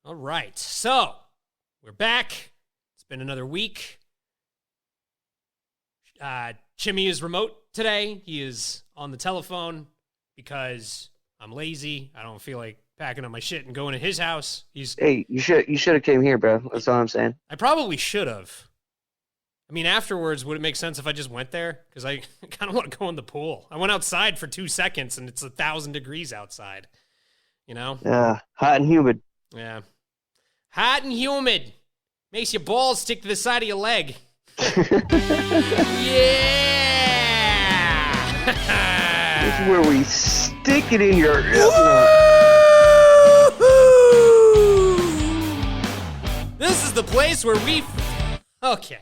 All right. So, we're back. It's been another week. Chimmy is remote today. He is on the telephone because I'm lazy. I don't feel like packing up my shit and going to his house. Hey, you should have came here, bro. That's all I'm saying. I probably should have. I mean, afterwards, would it make sense if I just went there? Because I kind of want to go in the pool. I went outside for 2 seconds, and it's 1,000 degrees outside. You know? Yeah, hot and humid. Yeah. Hot and humid. Makes your balls stick to the side of your leg. Yeah! This is where we stick it in your... This is the place where we... Okay.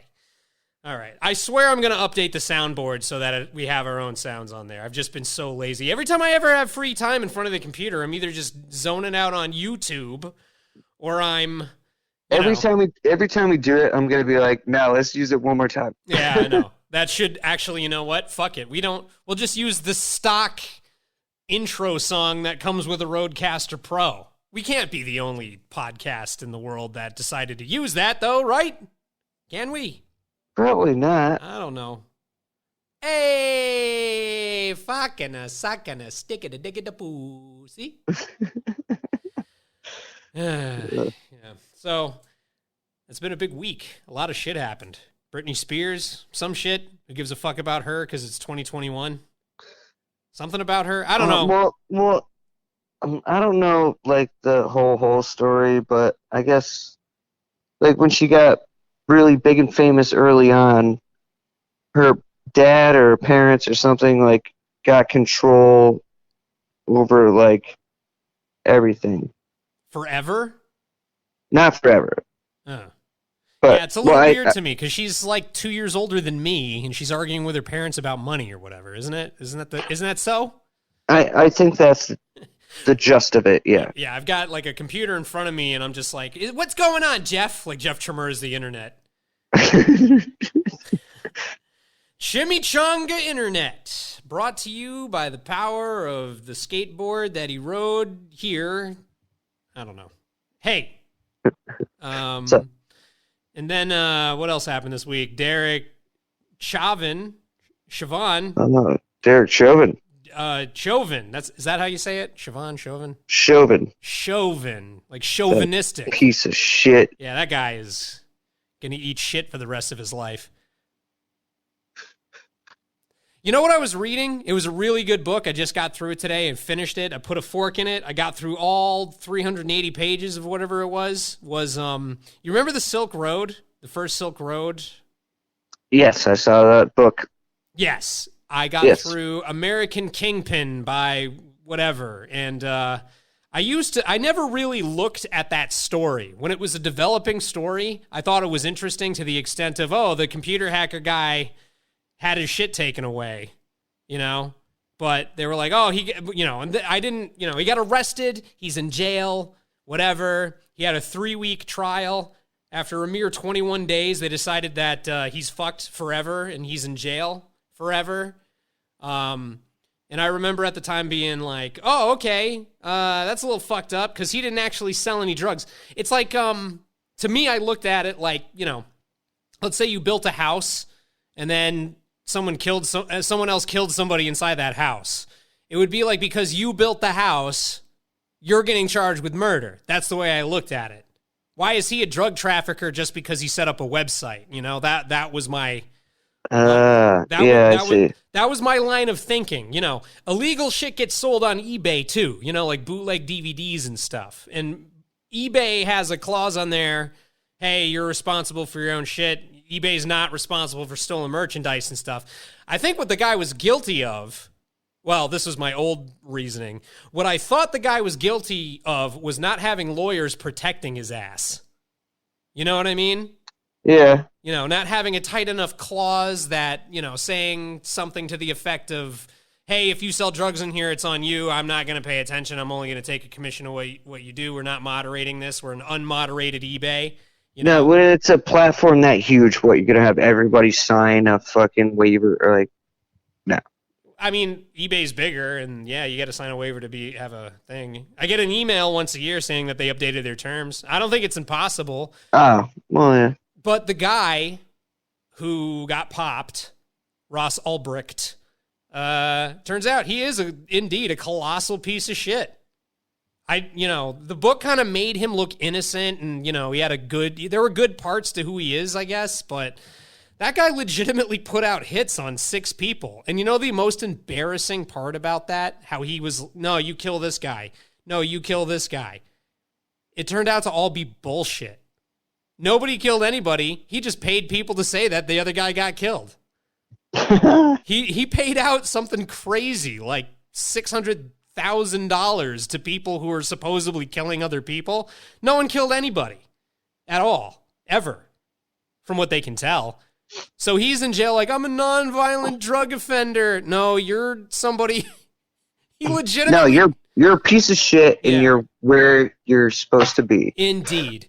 All right. I swear I'm going to update the soundboard so that we have our own sounds on there. I've just been so lazy. Every time I ever have free time in front of the computer, I'm either just zoning out on YouTube or I'm... Every time we do it, I'm going to be like, no, let's use it one more time. Yeah, I know. That should actually, you know what? Fuck it. We'll just use the stock intro song that comes with a Rodecaster Pro. We can't be the only podcast in the world that decided to use that, though, right? Can we? Probably not. I don't know. Hey, fucking a sucking a stick it a dick it a pussy. Yeah. So, it's been a big week. A lot of shit happened. Britney Spears, some shit. Who gives a fuck about her because it's 2021? Something about her? I don't know. Well, I don't know, like, the whole story, but I guess, like, when she got really big and famous early on, her dad or parents or something, like, got control over, like, everything. Forever? Not forever. But, yeah, it's a little weird to me because she's like 2 years older than me, and she's arguing with her parents about money or whatever, isn't it? Isn't that so? I think that's the gist of it. Yeah. Yeah, I've got like a computer in front of me, and I'm just like, "What's going on, Jeff?" Like Jeff Tremors the internet. Chimichanga Internet, brought to you by the power of the skateboard that he rode here. I don't know. Hey. And then what else happened this week? Derek Chauvin. Oh, no, Derek Chauvin. Chauvin. Is that how you say it? Chauvin. Like chauvinistic. That piece of shit. Yeah, that guy is gonna eat shit for the rest of his life. You know what I was reading? It was a really good book. I just got through it today and finished it. I put a fork in it. I got through all 380 pages of whatever it was. You remember the Silk Road? The first Silk Road? Yes, I saw that book. Yes. I got through American Kingpin by whatever. And I never really looked at that story. When it was a developing story, I thought it was interesting to the extent of, the computer hacker guy had his shit taken away, you know? But they were like, he got arrested, he's in jail, whatever. He had a 3-week trial. After a mere 21 days, they decided that he's fucked forever and he's in jail forever. And I remember at the time being like, okay, that's a little fucked up because he didn't actually sell any drugs. It's like, to me, I looked at it like, let's say you built a house and then someone else killed somebody inside that house. It would be like, because you built the house, you're getting charged with murder. That's the way I looked at it. Why is he a drug trafficker just because he set up a website? That was my that was my line of thinking. Illegal shit gets sold on eBay too, like bootleg DVDs and stuff. And eBay has a clause on there, hey, you're responsible for your own shit. eBay's not responsible for stolen merchandise and stuff. I think what the guy was guilty of, well, this was my old reasoning. What I thought the guy was guilty of was not having lawyers protecting his ass. You know what I mean? Yeah. Not having a tight enough clause that, saying something to the effect of, hey, if you sell drugs in here, it's on you. I'm not going to pay attention. I'm only going to take a commission of what you do. We're not moderating this. We're an unmoderated eBay. No, when it's a platform that huge, you're going to have everybody sign a fucking waiver or no. I mean, eBay's bigger, and yeah, you got to sign a waiver to have a thing. I get an email once a year saying that they updated their terms. I don't think it's impossible. Oh, well, yeah. But the guy who got popped, Ross Ulbricht, turns out he is indeed a colossal piece of shit. The book kind of made him look innocent, and there were good parts to who he is, I guess, but that guy legitimately put out hits on 6 people. And the most embarrassing part about that, how he was, no, you kill this guy. No, you kill this guy. It turned out to all be bullshit. Nobody killed anybody. He just paid people to say that the other guy got killed. He paid out something crazy, like $600,000 to people who are supposedly killing other people. No one killed anybody at all, ever, from what they can tell. So he's in jail like, I'm a nonviolent drug offender. No, you're somebody. He legitimately. No, you're a piece of shit, and you're where you're supposed to be. Indeed.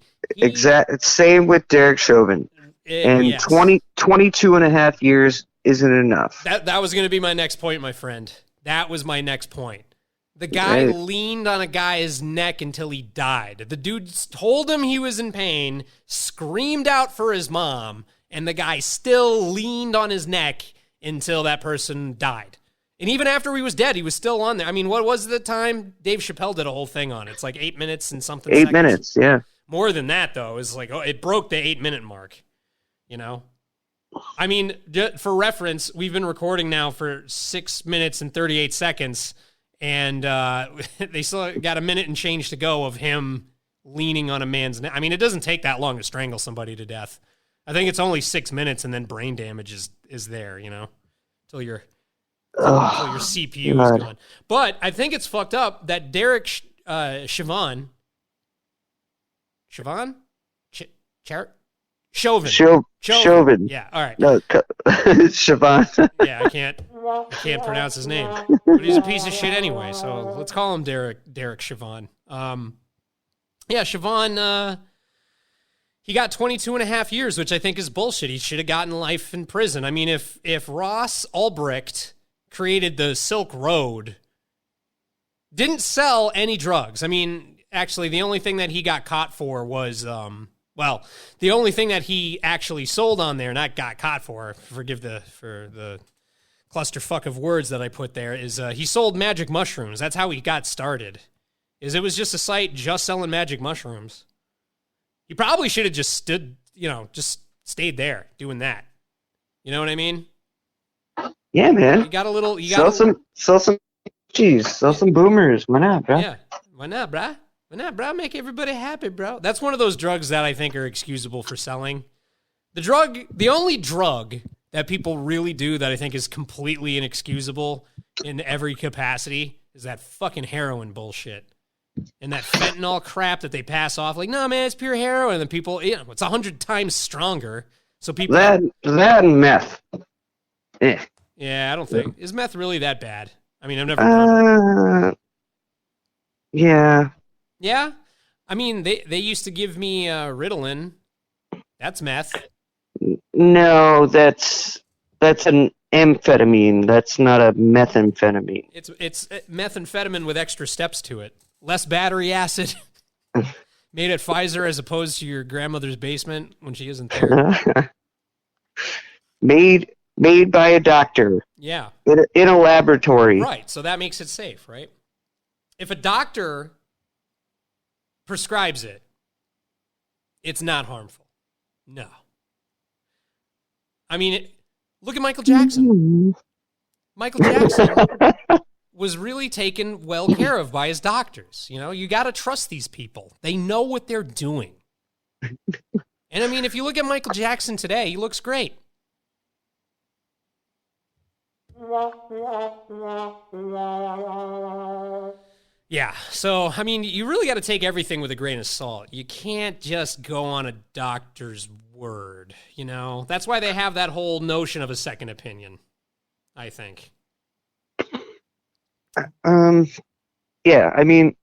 Same with Derek Chauvin. And yes. 22 and a half years isn't enough. That was going to be my next point, my friend. That was my next point. The guy leaned on a guy's neck until he died. The dude told him he was in pain, screamed out for his mom, and the guy still leaned on his neck until that person died. And even after he was dead, he was still on there. I mean, what was the time? Dave Chappelle did a whole thing on it. It's like 8 minutes and something 8 seconds. Minutes, yeah. More than that, though. It was like, it broke the 8-minute mark, I mean, for reference, we've been recording now for 6 minutes and 38 seconds, and they still got a minute and change to go of him leaning on a man's neck. I mean, it doesn't take that long to strangle somebody to death. I think it's only 6 minutes, and then brain damage is there, until your CPU is gone. But I think it's fucked up that Derek Chauvin? Chauvin? Chauvin. Yeah, all right. No, Chauvin. Yeah, I can't pronounce his name. But he's a piece of shit anyway, so let's call him Derek Chauvin. Chauvin, he got 22 and a half years, which I think is bullshit. He should have gotten life in prison. I mean, if Ross Ulbricht created the Silk Road, didn't sell any drugs. I mean, actually, the only thing that he got caught for was, the only thing that he actually sold on there, not got caught for the clusterfuck of words that I put there, is he sold magic mushrooms. That's how he got started. It was just a site just selling magic mushrooms. He probably should have just stayed there doing that. You know what I mean? Yeah, man. You got a little. Sell some cheese. Sell some boomers. Why not, bro? Yeah. Why not, bro? Why not, bro? Make everybody happy, bro. That's one of those drugs that I think are excusable for selling. The only drug that people really do that I think is completely inexcusable in every capacity is that fucking heroin bullshit. And that fentanyl crap that they pass off, like, no, man, it's pure heroin. And then people, it's 100 times stronger. So people that and meth. Yeah, I don't think is meth really that bad. I mean, I've never done it. Yeah. Yeah, I mean, they used to give me Ritalin. That's meth. No, that's an amphetamine. That's not a methamphetamine. It's methamphetamine with extra steps to it. Less battery acid. Made at Pfizer as opposed to your grandmother's basement when she isn't there. Made by a doctor. Yeah. In a laboratory. Right. So that makes it safe, right? If a doctor prescribes it, it's not harmful. No. I mean, look at Michael Jackson. Michael Jackson was really taken well care of by his doctors. You got to trust these people. They know what they're doing. And I mean, if you look at Michael Jackson today, he looks great. Yeah, so, I mean, you really got to take everything with a grain of salt. You can't just go on a doctor's word, That's why they have that whole notion of a second opinion, I think. Yeah, I mean,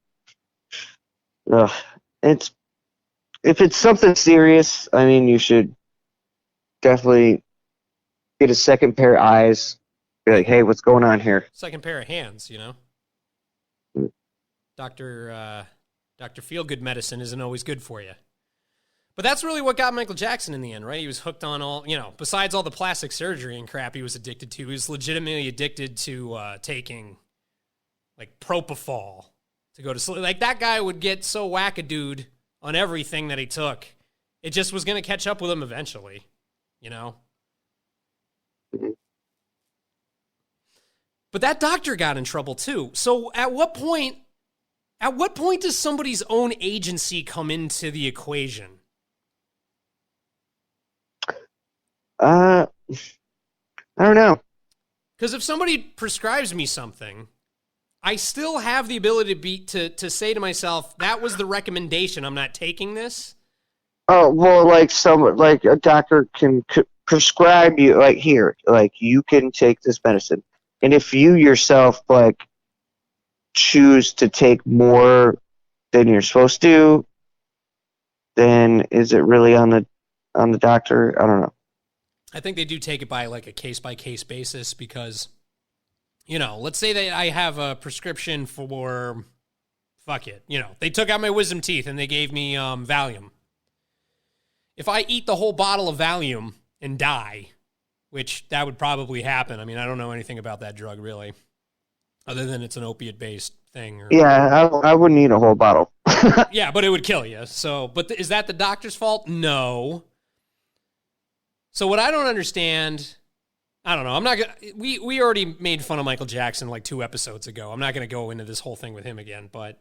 if it's something serious, I mean, you should definitely get a second pair of eyes be like, hey, what's going on here? Second pair of hands, you know? Dr. Feel-Good medicine isn't always good for you. But that's really what got Michael Jackson in the end, right? He was hooked on all, besides all the plastic surgery and crap he was addicted to, he was legitimately addicted to taking, like, propofol to go to sleep. Like, that guy would get so wackadood on everything that he took. It just was going to catch up with him eventually, you know? But that doctor got in trouble, too. So at what point does somebody's own agency come into the equation? I don't know. Because if somebody prescribes me something, I still have the ability to say to myself, that was the recommendation, I'm not taking this. Oh, well, like a doctor can prescribe you, like, here, like, you can take this medicine. And if you yourself, like, choose to take more than you're supposed to, then is it really on the doctor? I don't know. I think they do take it by like a case-by-case basis because, let's say that I have a prescription for, they took out my wisdom teeth and they gave me Valium. If I eat the whole bottle of Valium and die, which that would probably happen. I mean, I don't know anything about that drug really, other than it's an opiate-based thing. Yeah, I wouldn't eat a whole bottle. Yeah, but it would kill you. So, but is that the doctor's fault? No. So what I don't understand, I don't know. I'm not gonna. We already made fun of Michael Jackson like 2 episodes ago. I'm not going to go into this whole thing with him again. But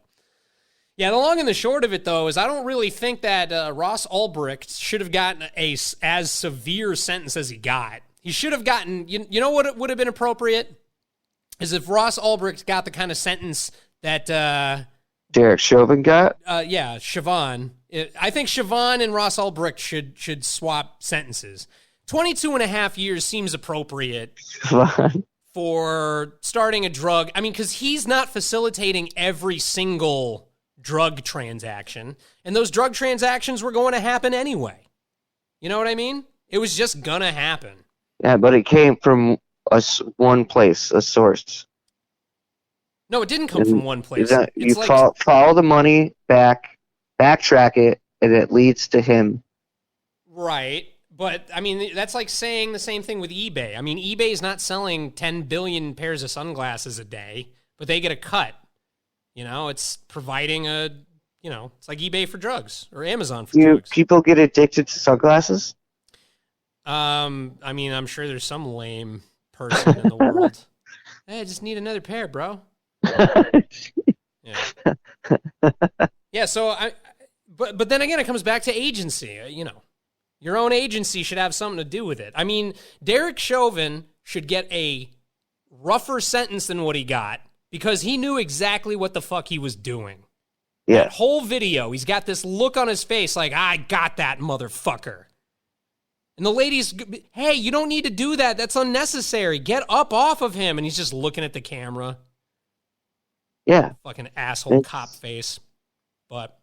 yeah, the long and the short of it though is I don't really think that Ross Ulbricht should have gotten as severe sentence as he got. He should have gotten. You know what would have been appropriate is if Ross Ulbricht got the kind of sentence that Derek Chauvin got. Yeah, Siobhan. I think Siobhan and Ross Ulbricht should swap sentences. 22 and a half years seems appropriate for starting a drug. I mean, because he's not facilitating every single drug transaction. And those drug transactions were going to happen anyway. You know what I mean? It was just going to happen. Yeah, but it came from one place, a source. No, it didn't come from one place. You follow the money backtrack it, and it leads to him. Right. But, I mean, that's like saying the same thing with eBay. I mean, eBay is not selling 10 billion pairs of sunglasses a day, but they get a cut. It's providing it's like eBay for drugs or Amazon for drugs. People get addicted to sunglasses? I mean, I'm sure there's some lame person in the world. Hey, I just need another pair, bro. Yeah. Yeah, so but then again, it comes back to agency. Your own agency should have something to do with it. I mean, Derek Chauvin should get a rougher sentence than what he got because he knew exactly what the fuck he was doing. Yeah. That whole video, he's got this look on his face like, I got that motherfucker. And the lady's, hey, you don't need to do that. That's unnecessary. Get up off of him. And he's just looking at the camera. Yeah. Fucking asshole cop face. But.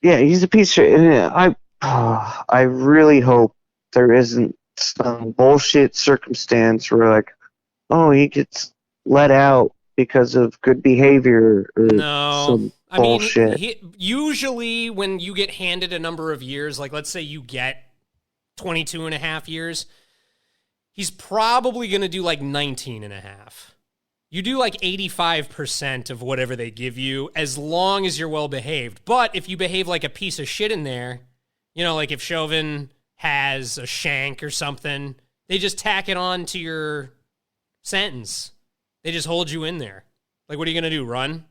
Yeah, he's a piece of shit. I really hope there isn't some bullshit circumstance where, like, oh, he gets let out because of good behavior or some bullshit. I mean, usually when you get handed a number of years, like let's say you get 22 and a half years, he's probably going to do like 19 and a half. You do like 85% of whatever they give you as long as you're well behaved. But if you behave like a piece of shit in there, like if Chauvin has a shank or something, they just tack it on to your sentence. They just hold you in there. Like, what are you going to do, run?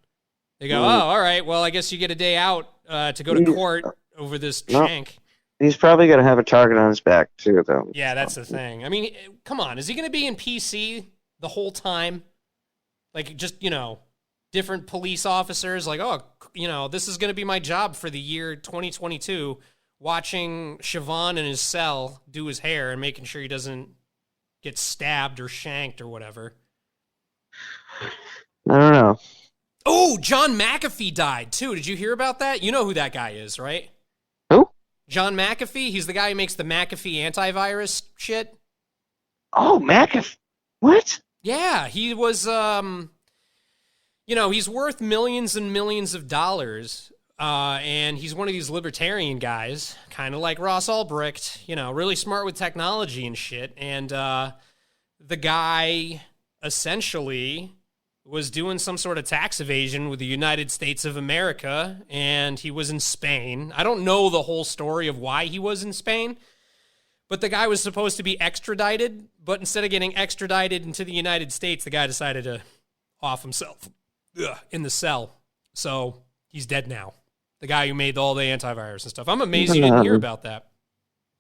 They go, oh, all right, well, I guess you get a day out to go to court over this shank. He's probably going to have a target on his back, too, though. Yeah, that's the thing. I mean, come on. Is he going to be in PC the whole time? Like, just, different police officers, like, oh, this is going to be my job for the year 2022, watching Siobhan in his cell do his hair and making sure he doesn't get stabbed or shanked or whatever. I don't know. Oh, John McAfee died, too. Did you hear about that? You know who that guy is, right? Who? John McAfee. He's the guy who makes the McAfee antivirus shit. Oh, McAfee. What? Yeah, he was, he's worth millions and millions of dollars, and he's one of these libertarian guys, kind of like Ross Ulbricht, really smart with technology and shit, and the guy essentially was doing some sort of tax evasion with the United States of America, and he was in Spain. I don't know the whole story of why he was in Spain, but the guy was supposed to be extradited, but instead of getting extradited into the United States, the guy decided to off himself in the cell. So he's dead now. The guy who made all the antivirus and stuff. I'm amazed you didn't hear about that.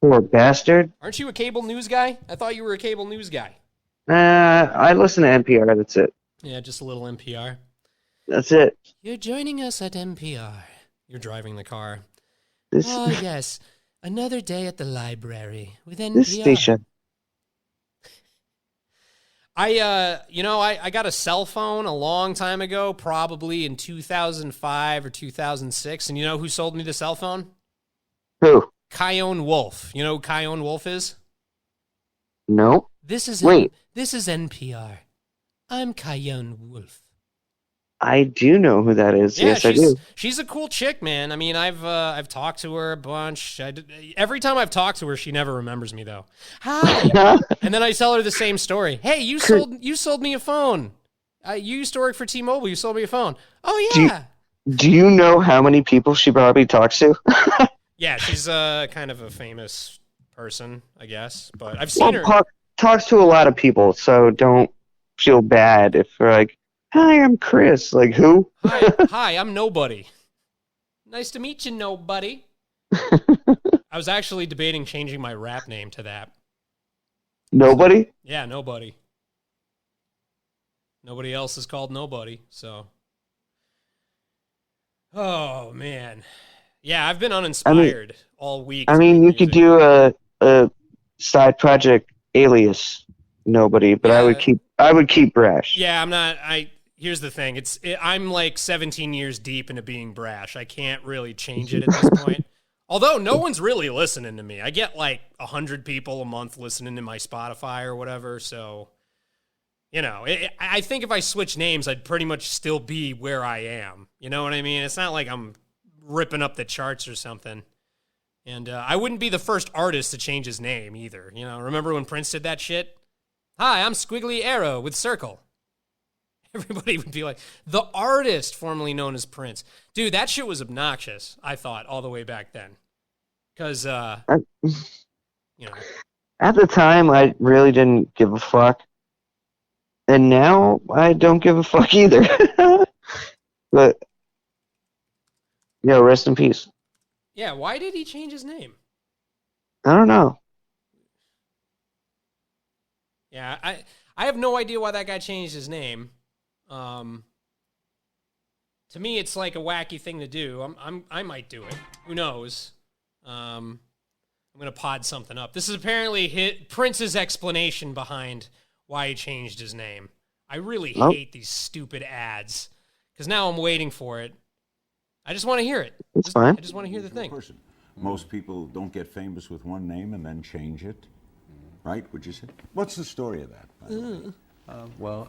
Poor bastard. Aren't you a cable news guy? I thought you were a cable news guy. I listen to NPR, that's it. Yeah, just a little NPR. That's it. You're joining us at NPR. You're driving the car. This, Oh, yes. Another day at the library with NPR. this station. I got a cell phone a long time ago, probably in 2005 or 2006. And you know who sold me the cell phone? Who? Kyone Wolf. You know who Kyone Wolf is? No. This is NPR. I'm Kyone Wolf. I do know who that is. Yeah, yes, I do. She's a cool chick, man. I mean, I've talked to her a bunch. Every time I've talked to her, she never remembers me though. Hi, and then I tell her the same story. Hey, you sold me a phone. You used to work for T-Mobile. You sold me a phone. Oh yeah. Do you know how many people she probably talks to? Yeah, she's kind of a famous person, I guess. But I've seen her. Talks to a lot of people, so don't feel bad if you're like, hi, I'm Chris. Like, who? Hi, I'm Nobody. Nice to meet you, Nobody. I was actually debating changing my rap name to that. Nobody? Yeah, Nobody. Nobody else is called Nobody, so. Oh, man. Yeah, I've been uninspired all week. I mean, you could do a side project alias Nobody, but yeah. I would keep Brash. Yeah, here's the thing. I'm like 17 years deep into being Brash. I can't really change it at this point. Although no one's really listening to me. I get like 100 people a month listening to my Spotify or whatever. So, I think if I switch names, I'd pretty much still be where I am. You know what I mean? It's not like I'm ripping up the charts or something. And I wouldn't be the first artist to change his name either. Remember when Prince did that shit? Hi, I'm Squiggly Arrow with Circle. Everybody would be like, the artist formerly known as Prince. Dude, that shit was obnoxious, I thought, all the way back then. Because, At the time, I really didn't give a fuck. And now, I don't give a fuck either. But, rest in peace. Yeah, why did he change his name? I don't know. Yeah, I have no idea why that guy changed his name. To me, it's like a wacky thing to do. I might do it. Who knows? I'm gonna pod something up. This is apparently Prince's explanation behind why he changed his name. I really hate these stupid ads because now I'm waiting for it. I just want to hear it. It's fine. I just want to hear the thing. Most people don't get famous with one name and then change it, right? Would you say? What's the story of that? By the way? Well,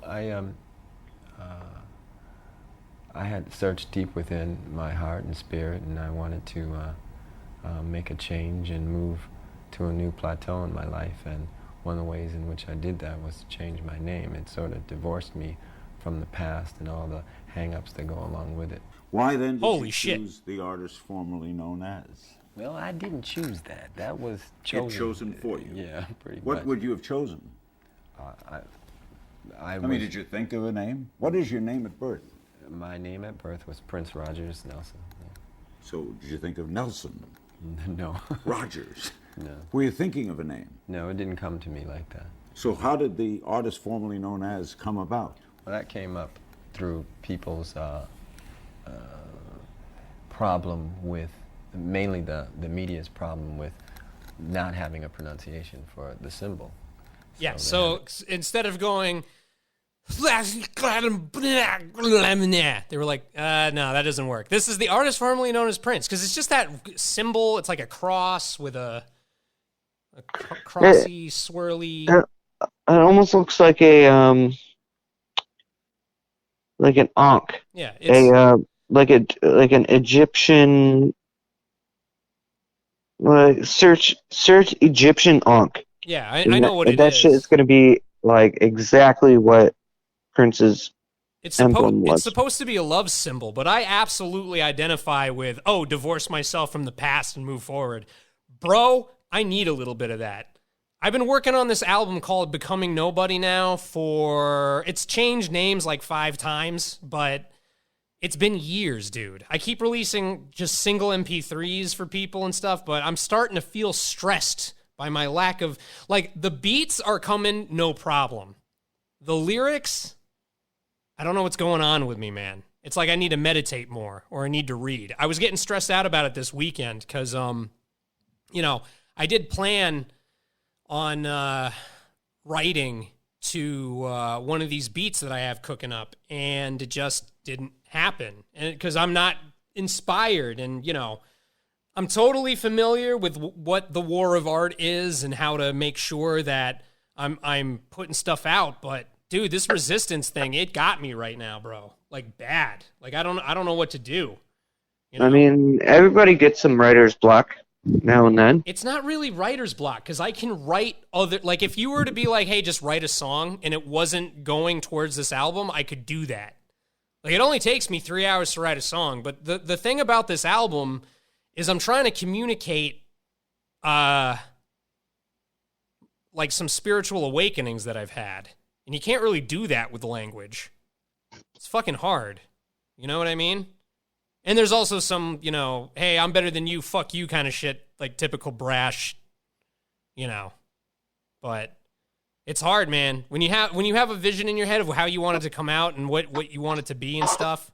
I had searched deep within my heart and spirit, and I wanted to make a change and move to a new plateau in my life. And one of the ways in which I did that was to change my name. It sort of divorced me from the past and all the hang-ups that go along with it. Why then did Holy you shit. choose the artist formerly known as? Well, I didn't choose that. That was chosen. Chosen for you? Yeah, pretty much. What would you have chosen? I mean, did you think of a name? What is your name at birth? My name at birth was Prince Rogers Nelson. Yeah. So did you think of Nelson? No. Rogers? No. Were you thinking of a name? No, it didn't come to me like that. So how did the artist formerly known as come about? Well, that came up through people's problem with, mainly the media's problem with not having a pronunciation for the symbol. Yeah, so instead of going, they were like, no, that doesn't work. This is the artist formerly known as Prince, because it's just that symbol. It's like a cross with a crossy, swirly. almost looks like like an ankh. Yeah, it's Like an Egyptian search Egyptian ankh. yeah. I know what it that is. shit is going to be like exactly what Prince's emblem was. It's supposed to be a love symbol, but I absolutely identify with, divorce myself from the past and move forward. Bro, I need a little bit of that. I've been working on this album called Becoming Nobody now it's changed names like 5 times, but it's been years, dude. I keep releasing just single MP3s for people and stuff, but I'm starting to feel stressed by my lack of, like, the beats are coming, no problem. The lyrics, I don't know what's going on with me, man. It's like I need to meditate more or I need to read. I was getting stressed out about it this weekend because, I did plan on writing to one of these beats that I have cooking up, and it just didn't happen. And because I'm not inspired, and I'm totally familiar with what the war of art is and how to make sure that I'm putting stuff out. But dude, this resistance thing, it got me right now, bro. Like bad. Like I don't know what to do. I mean, everybody gets some writer's block now and then. It's not really writer's block because I can write other, like if you were to be like, hey, just write a song and it wasn't going towards this album, I could do that. Like it only takes me 3 hours to write a song. But the thing about this album is I'm trying to communicate like some spiritual awakenings that I've had. And you can't really do that with language. It's fucking hard. You know what I mean? And there's also some, hey, I'm better than you, fuck you kind of shit, like typical brash, But it's hard, man. When you have a vision in your head of how you want it to come out and what you want it to be and stuff.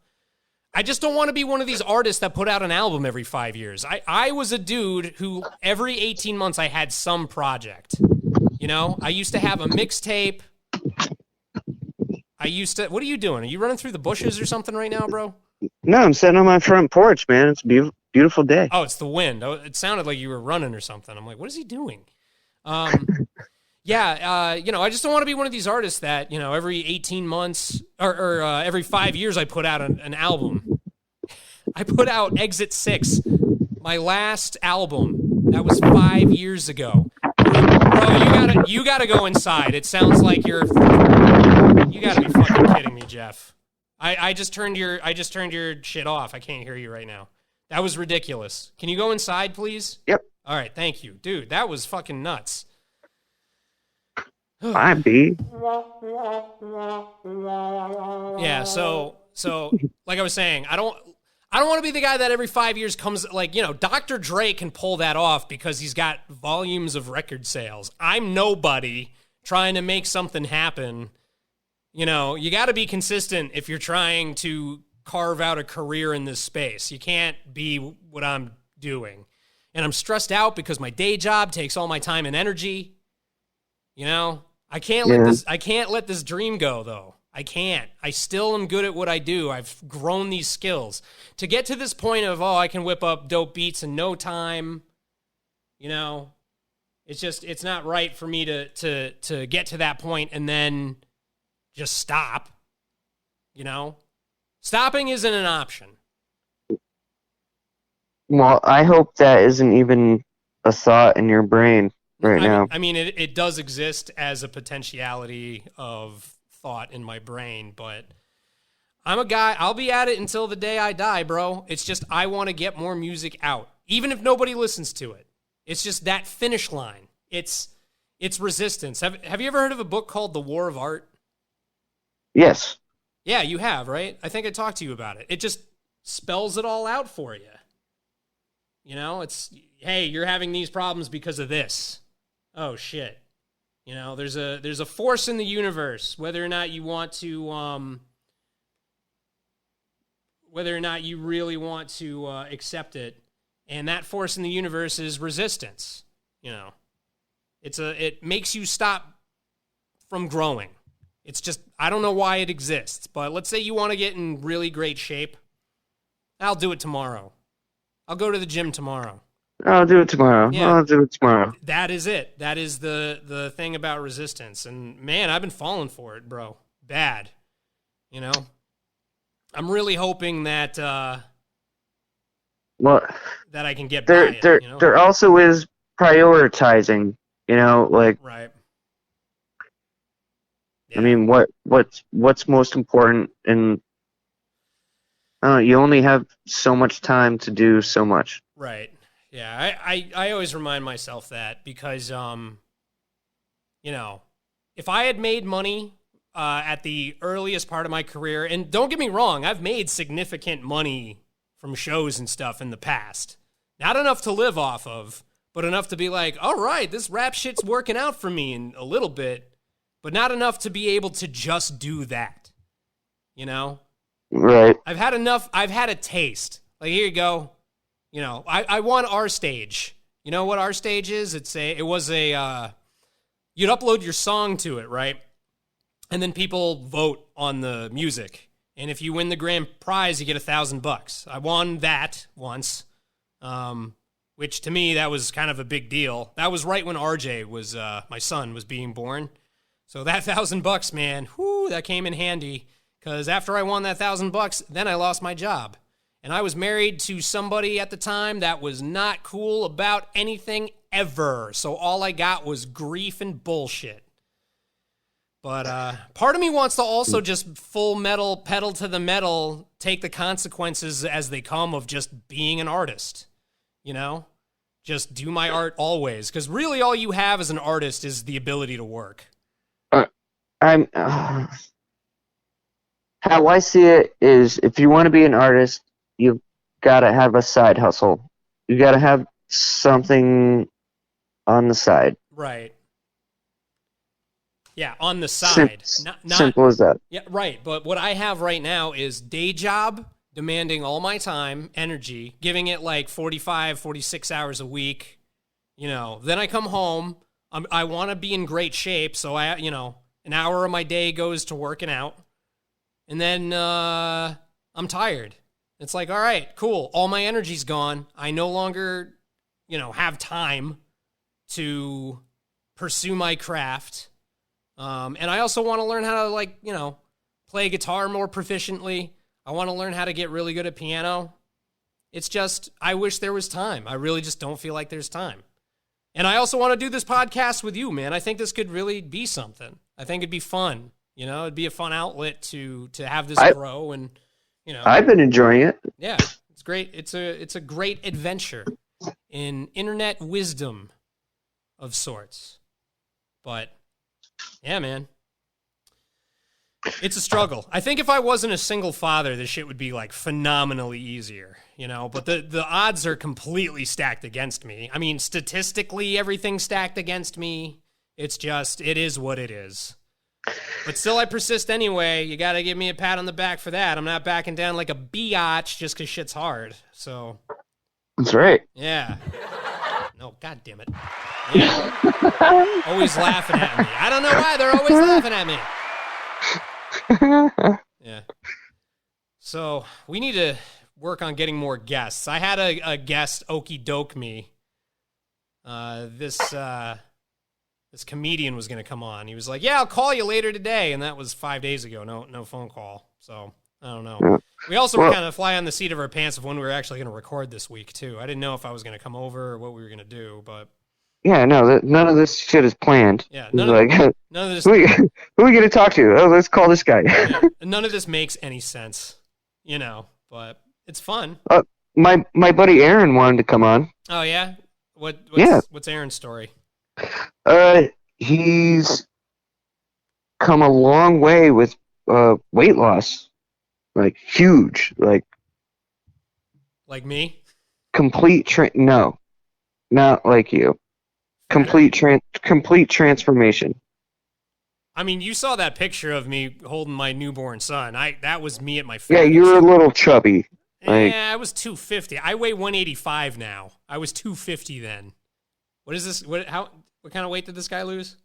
I just don't want to be one of these artists that put out an album every 5 years. I was a dude who every 18 months I had some project. I used to have a mixtape. What are you doing? Are you running through the bushes or something right now, bro? No, I'm sitting on my front porch, man. It's a beautiful day. Oh, it's the wind. Oh, it sounded like you were running or something. I'm like, what is he doing? I just don't want to be one of these artists that, every 18 months or every 5 years I put out an album. I put out Exit 6, my last album. That was 5 years ago. Bro, you gotta go inside. It sounds like you gotta be fucking kidding me, Jeff. I just turned your shit off. I can't hear you right now. That was ridiculous. Can you go inside, please? Yep. All right, thank you. Dude, that was fucking nuts. Bye, B. Yeah, so like I was saying, I don't want to be the guy that every 5 years comes, like, Dr. Dre can pull that off because he's got volumes of record sales. I'm nobody trying to make something happen. You got to be consistent if you're trying to carve out a career in this space. You can't be what I'm doing. And I'm stressed out because my day job takes all my time and energy. I can't let this dream go though. I can't. I still am good at what I do. I've grown these skills. To get to this point of, I can whip up dope beats in no time, it's not right for me to get to that point and then just stop. Stopping isn't an option. Well, I hope that isn't even a thought in your brain right now. I mean, it does exist as a potentiality of thought in my brain, but I'm a guy, I'll be at it until the day I die, bro. It's just I want to get more music out, even if nobody listens to it. It's just that finish line. It's resistance. Have you ever heard of a book called The War of Art? Yes. Yeah, you have, right? I think I talked to you about it. It just spells it all out for you. It's, hey, you're having these problems because of this. Oh, shit. There's a force in the universe, whether or not you want to, whether or not you really want to accept it. And that force in the universe is resistance. It makes you stop from growing. It's just, I don't know why it exists, but let's say you want to get in really great shape. I'll do it tomorrow. I'll go to the gym tomorrow. I'll do it tomorrow. Yeah. I'll do it tomorrow. That is it. That is the thing about resistance. And man, I've been falling for it, bro. Bad. You know? I'm really hoping that Well, that I can get by it, you know? there also is prioritizing, you know, like, Right. I mean, what's most important, and you only have so much time to do so much. Right. Yeah, I always remind myself that because, you know, if I had made money at the earliest part of my career, and don't get me wrong, I've made significant money from shows and stuff in the past. Not enough to live off of, but enough to be like, all right, this rap shit's working out for me in a little bit, but not enough to be able to just do that, you know? Right. I've had enough. I've had a taste. Like, here you go. You know, I won our stage. You know what our stage is? It was a you'd upload your song to it, right? And then people vote on the music. And if you win the grand prize, you get $1,000. I won that once, which to me, that was kind of a big deal. That was right when RJ was, my son was being born. So that $1,000, man, whoo, that came in handy. Because after I won that $1,000, then I lost my job. And I was married to somebody at the time that was not cool about anything ever. So all I got was grief and bullshit. But part of me wants to also just full metal, pedal to the metal, take the consequences as they come of just being an artist. You know? Just do my art always. Because really all you have as an artist is the ability to work. How I see it is, if you want to be an artist, you've got to have a side hustle. You got to have something on the side. Right. Yeah, on the side. Not simple as that. Yeah, right. But what I have right now is day job demanding all my time, energy, giving it like 45, 46 hours a week. You know, then I come home. I want to be in great shape, so an hour of my day goes to working out. And then I'm tired. It's like, all right, cool. All my energy's gone. I no longer, have time to pursue my craft. And I also want to learn how to, play guitar more proficiently. I want to learn how to get really good at piano. It's just, I wish there was time. I really just don't feel like there's time. And I also want to do this podcast with you, man. I think this could really be something. I think it'd be fun. It'd be a fun outlet to have this grow, and I've been enjoying it. Yeah, it's great. It's a great adventure in internet wisdom of sorts. But yeah, man, it's a struggle. I think if I wasn't a single father, this shit would be like phenomenally easier, But the odds are completely stacked against me. I mean, statistically, everything's stacked against me. It's just, it is what it is. But still, I persist anyway. You got to give me a pat on the back for that. I'm not backing down like a biatch just because shit's hard. So that's right. Yeah. No, God damn it. Yeah. Always laughing at me. I don't know why they're always laughing at me. Yeah. So we need to work on getting more guests. I had a guest okey doke me. This comedian was going to come on. He was like, yeah, I'll call you later today. And that was 5 days ago. No phone call. So I don't know. We also were kind of fly on the seat of our pants of when we were actually going to record this week too. I didn't know if I was going to come over or what we were going to do, but yeah, no, none of this shit is planned. Yeah. None of this. Who are we going to talk to? Oh, let's call this guy. Yeah, none of this makes any sense, but it's fun. My buddy Aaron wanted to come on. Oh yeah. What's Aaron's story? He's come a long way with weight loss, like huge, like me. No, not like you. Complete transformation. I mean, you saw that picture of me holding my newborn son. That was me at my fitness. Yeah, you were a little chubby. Yeah, I was 250. I weigh 185 now. I was 250 then. What is this? What kind of weight did this guy lose?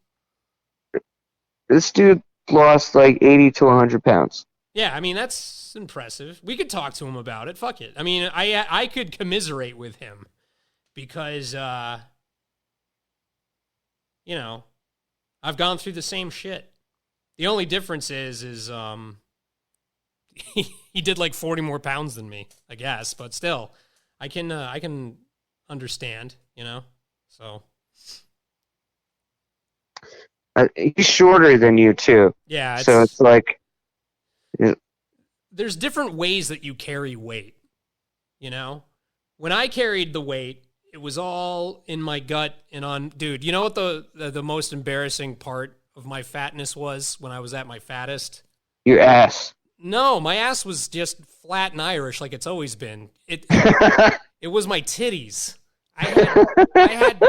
This dude lost like 80 to 100 pounds. Yeah, I mean, that's impressive. We could talk to him about it. Fuck it. I mean, I could commiserate with him because, you know, I've gone through the same shit. The only difference is he did like 40 more pounds than me, I guess, but still, I can understand, you know, so. He's shorter than you too. Yeah. So it's like, there's different ways that you carry weight, you know? When I carried the weight, it was all in my gut and on, dude, you know what the most embarrassing part of my fatness was when I was at my fattest? your ass. No, my ass was just flat and Irish like it's always been. It was my titties. I had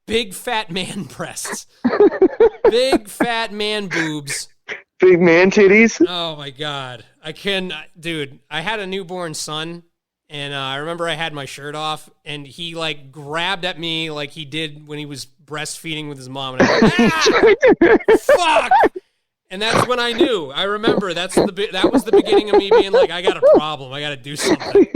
big fat man breasts. Big fat man boobs. Big man titties? Oh my God. Dude, I had a newborn son, and I remember I had my shirt off, and he like grabbed at me like he did when he was breastfeeding with his mom. And I was like, fuck! And that's when I knew. I remember that was the beginning of me being like, I got a problem. I got to do something.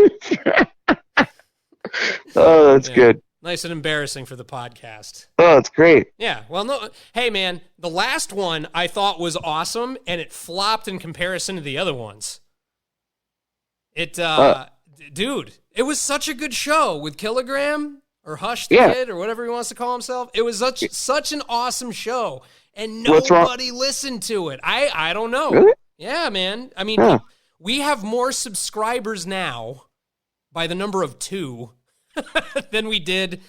Oh, that's good. Nice and embarrassing for the podcast. Oh, it's great. Yeah. Well, no. Hey, man, the last one I thought was awesome, and it flopped in comparison to the other ones. Dude, it was such a good show with Kilogram or Hush the Kid or whatever he wants to call himself. It was such an awesome show, and nobody listened to it. I don't know. Really? Yeah, man. I mean, we have more subscribers now by the number of 2 than we did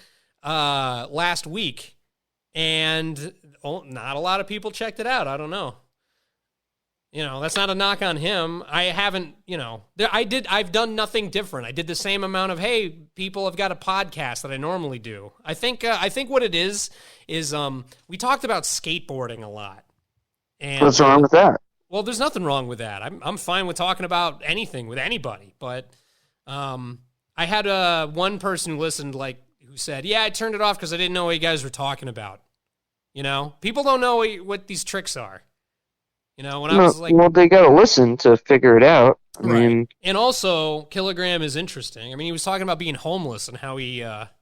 last week, and not a lot of people checked it out. I don't know. You know, that's not a knock on him. I haven't, you know, I've done nothing different. I did the same amount of, hey, people have got a podcast that I normally do. I think what it is we talked about skateboarding a lot. And what's wrong with that? Well, there's nothing wrong with that. I'm fine with talking about anything with anybody, but I had one person who listened, who said, yeah, I turned it off because I didn't know what you guys were talking about. You know, people don't know what these tricks are. You know, when I was like, well, they got to listen to figure it out. I mean, and also Kilogram is interesting. I mean, he was talking about being homeless and how he got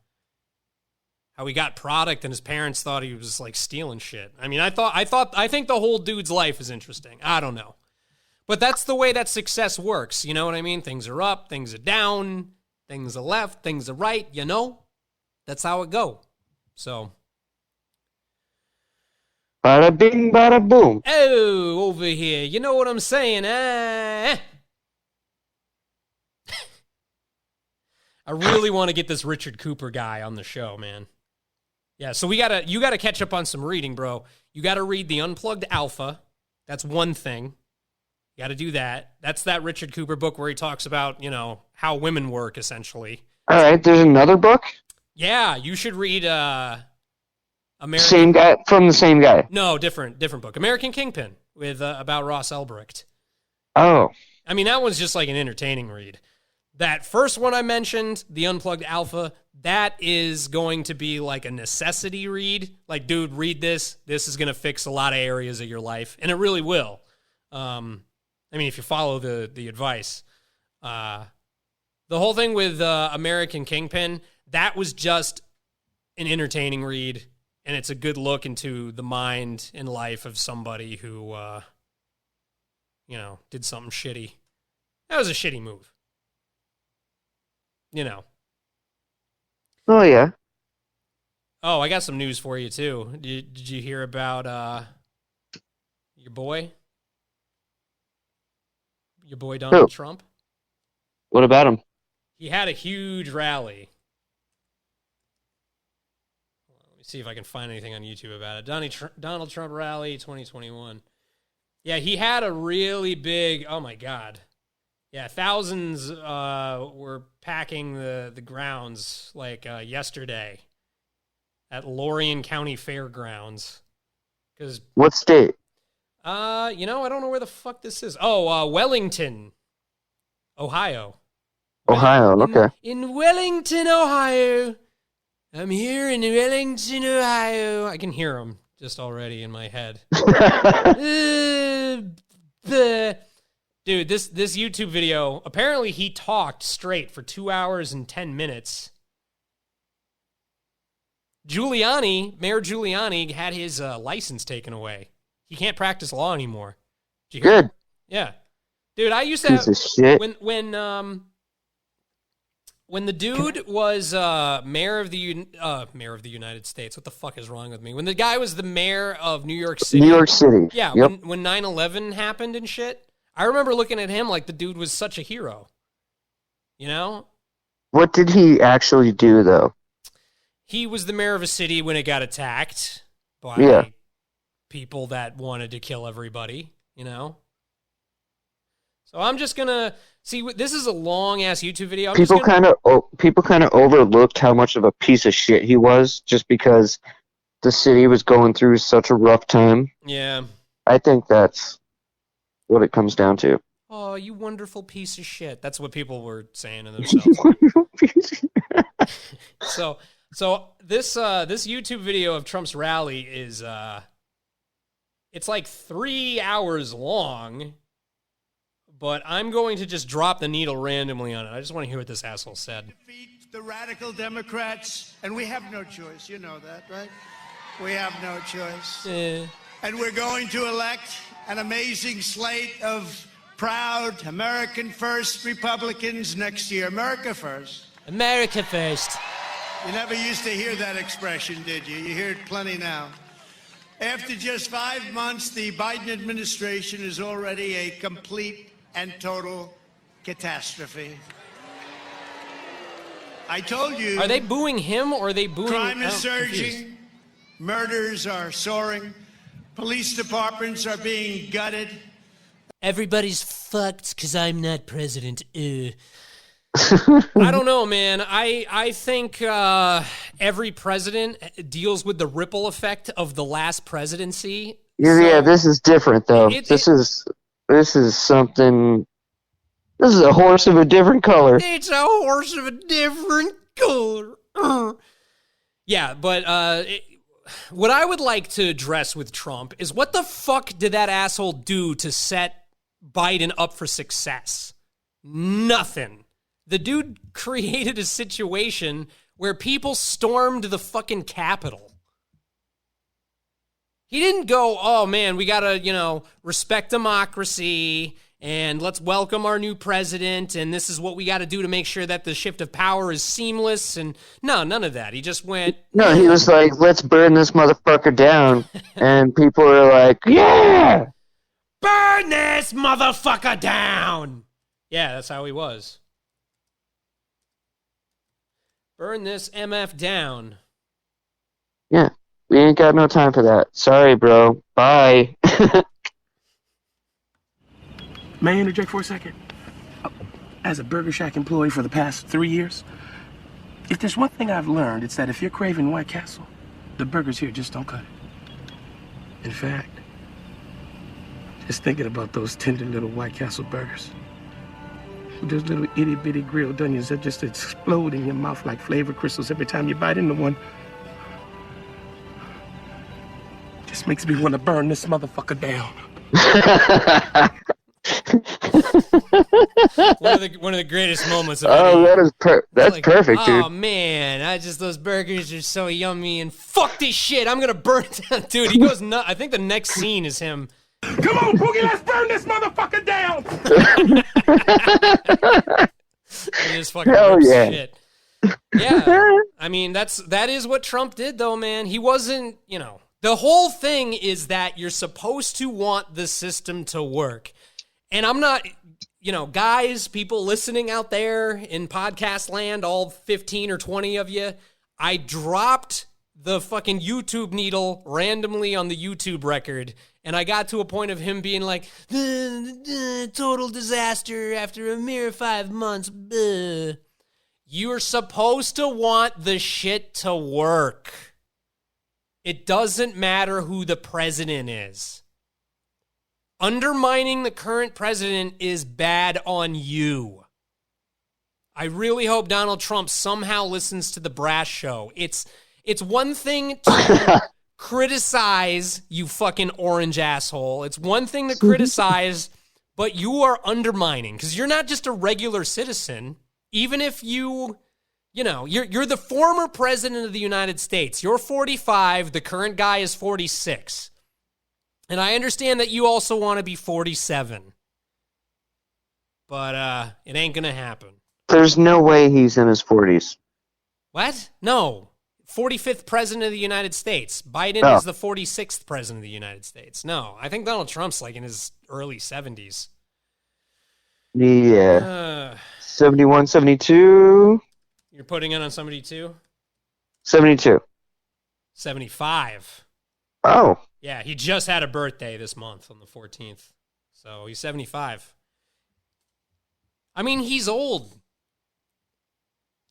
product and his parents thought he was like stealing shit. I mean, I think the whole dude's life is interesting. I don't know, but that's the way that success works. You know what I mean? Things are up, things are down, things are left, things are right. You know, that's how it go. So. Bada bing, bada boom. Oh, over here. You know what I'm saying? I really want to get this Richard Cooper guy on the show, man. Yeah, so you gotta catch up on some reading, bro. You gotta read the Unplugged Alpha. That's one thing. You gotta do that. That's that Richard Cooper book where he talks about, you know, how women work, essentially. All right, there's another book? Yeah, you should read Same guy from the same guy. No, different book. American Kingpin with about Ross Ulbricht. Oh. I mean, that one's just like an entertaining read. That first one I mentioned, the Unplugged Alpha, that is going to be like a necessity read. Like, dude, read this. This is going to fix a lot of areas of your life, and it really will. I mean, if you follow the advice. The whole thing with American Kingpin, that was just an entertaining read. And it's a good look into the mind and life of somebody who, you know, did something shitty. That was a shitty move. You know. Oh, yeah. Oh, I got some news for you, too. Did you hear about your boy? Your boy Donald Trump? What about him? He had a huge rally. See if I can find anything on YouTube about it. Donald Trump rally 2021. Yeah, he had a really big, oh my God. Yeah, thousands were packing the grounds like yesterday at Lorien County Fairgrounds. What state? You know, I don't know where the fuck this is. Oh, Wellington, Ohio. Ohio, okay. In Wellington, Ohio. I'm here in Wellington, Ohio. I can hear him just already in my head. Dude, this YouTube video, apparently he talked straight for 2 hours and 10 minutes. Mayor Giuliani had his license taken away. He can't practice law anymore. Did you hear Good. that? Yeah. Dude, I used to Piece have, of shit. when the dude was mayor of the United States, what the fuck is wrong with me? When the guy was the mayor of New York City. New York City. Yeah, Yep. when 9/11 happened and shit, I remember looking at him like the dude was such a hero. You know? What did he actually do, though? He was the mayor of a city when it got attacked by people that wanted to kill everybody, you know? So I'm just gonna see. This is a long ass YouTube video. People kind of overlooked how much of a piece of shit he was, just because the city was going through such a rough time. Yeah. I think that's what it comes down to. Oh, you wonderful piece of shit. That's what people were saying to themselves. So this YouTube video of Trump's rally is it's like 3 hours long. But I'm going to just drop the needle randomly on it. I just want to hear what this asshole said. Defeat the radical Democrats, and we have no choice. You know that, right? We have no choice. And we're going to elect an amazing slate of proud American first Republicans next year. America first. America first. You never used to hear that expression, did you? You hear it plenty now. After just 5 months, the Biden administration is already a complete and total catastrophe. I told you. Are they booing him or are they booing... Crime is surging. Confused. Murders are soaring. Police departments are being gutted. Everybody's fucked because I'm not president. I don't know, man. I think every president deals with the ripple effect of the last presidency. Yeah, this is different, though. This is something... This is a horse of a different color. It's a horse of a different color. Yeah, but what I would like to address with Trump is what the fuck did that asshole do to set Biden up for success? Nothing. The dude created a situation where people stormed the fucking Capitol. He didn't go, oh man, we gotta, respect democracy and let's welcome our new president and this is what we gotta do to make sure that the shift of power is seamless. And no, none of that. He just went... No, he was like, let's burn this motherfucker down. And people are like, yeah! Burn this motherfucker down! Yeah, that's how he was. Burn this MF down. Yeah. We ain't got no time for that. Sorry, bro. Bye. May I interject for a second? As a Burger Shack employee for the past 3 years, if there's one thing I've learned, it's that if you're craving White Castle, the burgers here just don't cut it. In fact, just thinking about those tender little White Castle burgers, with those little itty-bitty grilled onions that just explode in your mouth like flavor crystals every time you bite into one, just makes me want to burn this motherfucker down. one of the greatest moments of that's perfect, dude. Oh man, those burgers are so yummy and fuck this shit. I'm gonna burn it down, dude. He goes nuts. I think the next scene is him. Come on, Boogie, let's burn this motherfucker down. He just fucking rips shit. Yeah, I mean that is what Trump did, though, man. He wasn't, The whole thing is that you're supposed to want the system to work. And I'm not, guys, people listening out there in podcast land, all 15 or 20 of you, I dropped the fucking YouTube needle randomly on the YouTube record. And I got to a point of him being like, total disaster after a mere 5 months. Bleh. You're supposed to want the shit to work. It doesn't matter who the president is. Undermining the current president is bad on you. I really hope Donald Trump somehow listens to the Brash Show. It's one thing to criticize, you fucking orange asshole. It's one thing to criticize, but you are undermining because you're not just a regular citizen. Even if you You know, you're the former president of the United States. You're 45. The current guy is 46. And I understand that you also want to be 47. But it ain't going to happen. There's no way he's in his 40s. What? No. 45th president of the United States. Biden is the 46th president of the United States. No, I think Donald Trump's like in his early 70s. Yeah. 71, 72. You're putting it on somebody too? 72. 75. Oh. Yeah, he just had a birthday this month on the 14th. So he's 75. I mean, he's old.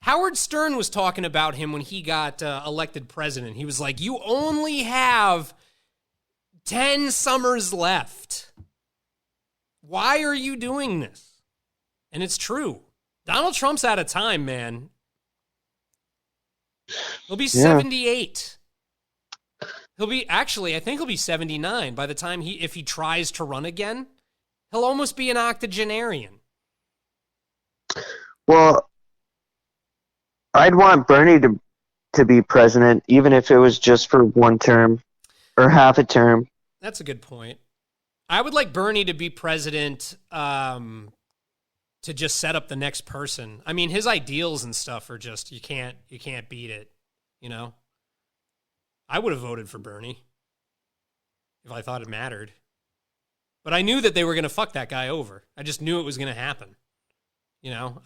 Howard Stern was talking about him when he got elected president. He was like, you only have 10 summers left. Why are you doing this? And it's true. Donald Trump's out of time, man. He'll be 78. I think he'll be 79 by the time if he tries to run again. He'll almost be an octogenarian. Well, I'd want Bernie to be president, even if it was just for one term or half a term. That's a good point. I would like Bernie to be president to just set up the next person. I mean, his ideals and stuff are just you can't beat it, you know? I would have voted for Bernie if I thought it mattered. But I knew that they were going to fuck that guy over. I just knew it was going to happen. You know,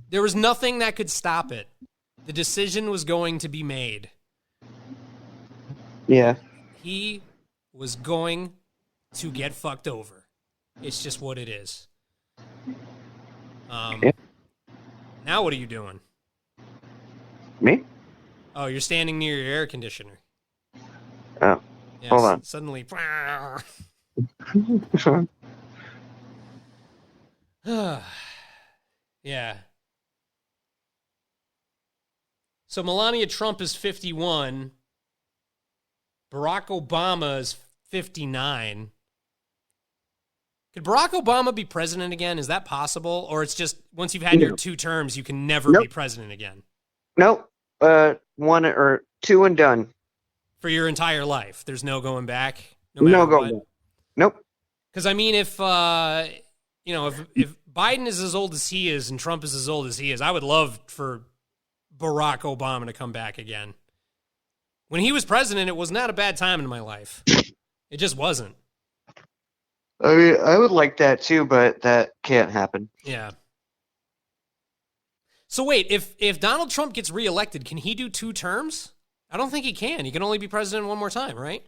there was nothing that could stop it. The decision was going to be made. Yeah. He was going to get fucked over. It's just what it is. Now what are you doing? Me? Oh, you're standing near your air conditioner. Oh, yes, hold on. Suddenly. Yeah. So Melania Trump is 51. Barack Obama is 59. Could Barack Obama be president again? Is that possible? Or it's just once you've had your 2 terms, you can never be president again? Nope. 1 or 2 and done. For your entire life. There's no going back? No going back. Nope. Because, I mean, if Biden is as old as he is and Trump is as old as he is, I would love for Barack Obama to come back again. When he was president, it was not a bad time in my life. It just wasn't. I mean, I would like that too, but that can't happen. Yeah. So wait, if Donald Trump gets reelected, can he do 2 terms? I don't think he can. He can only be president one more time, right?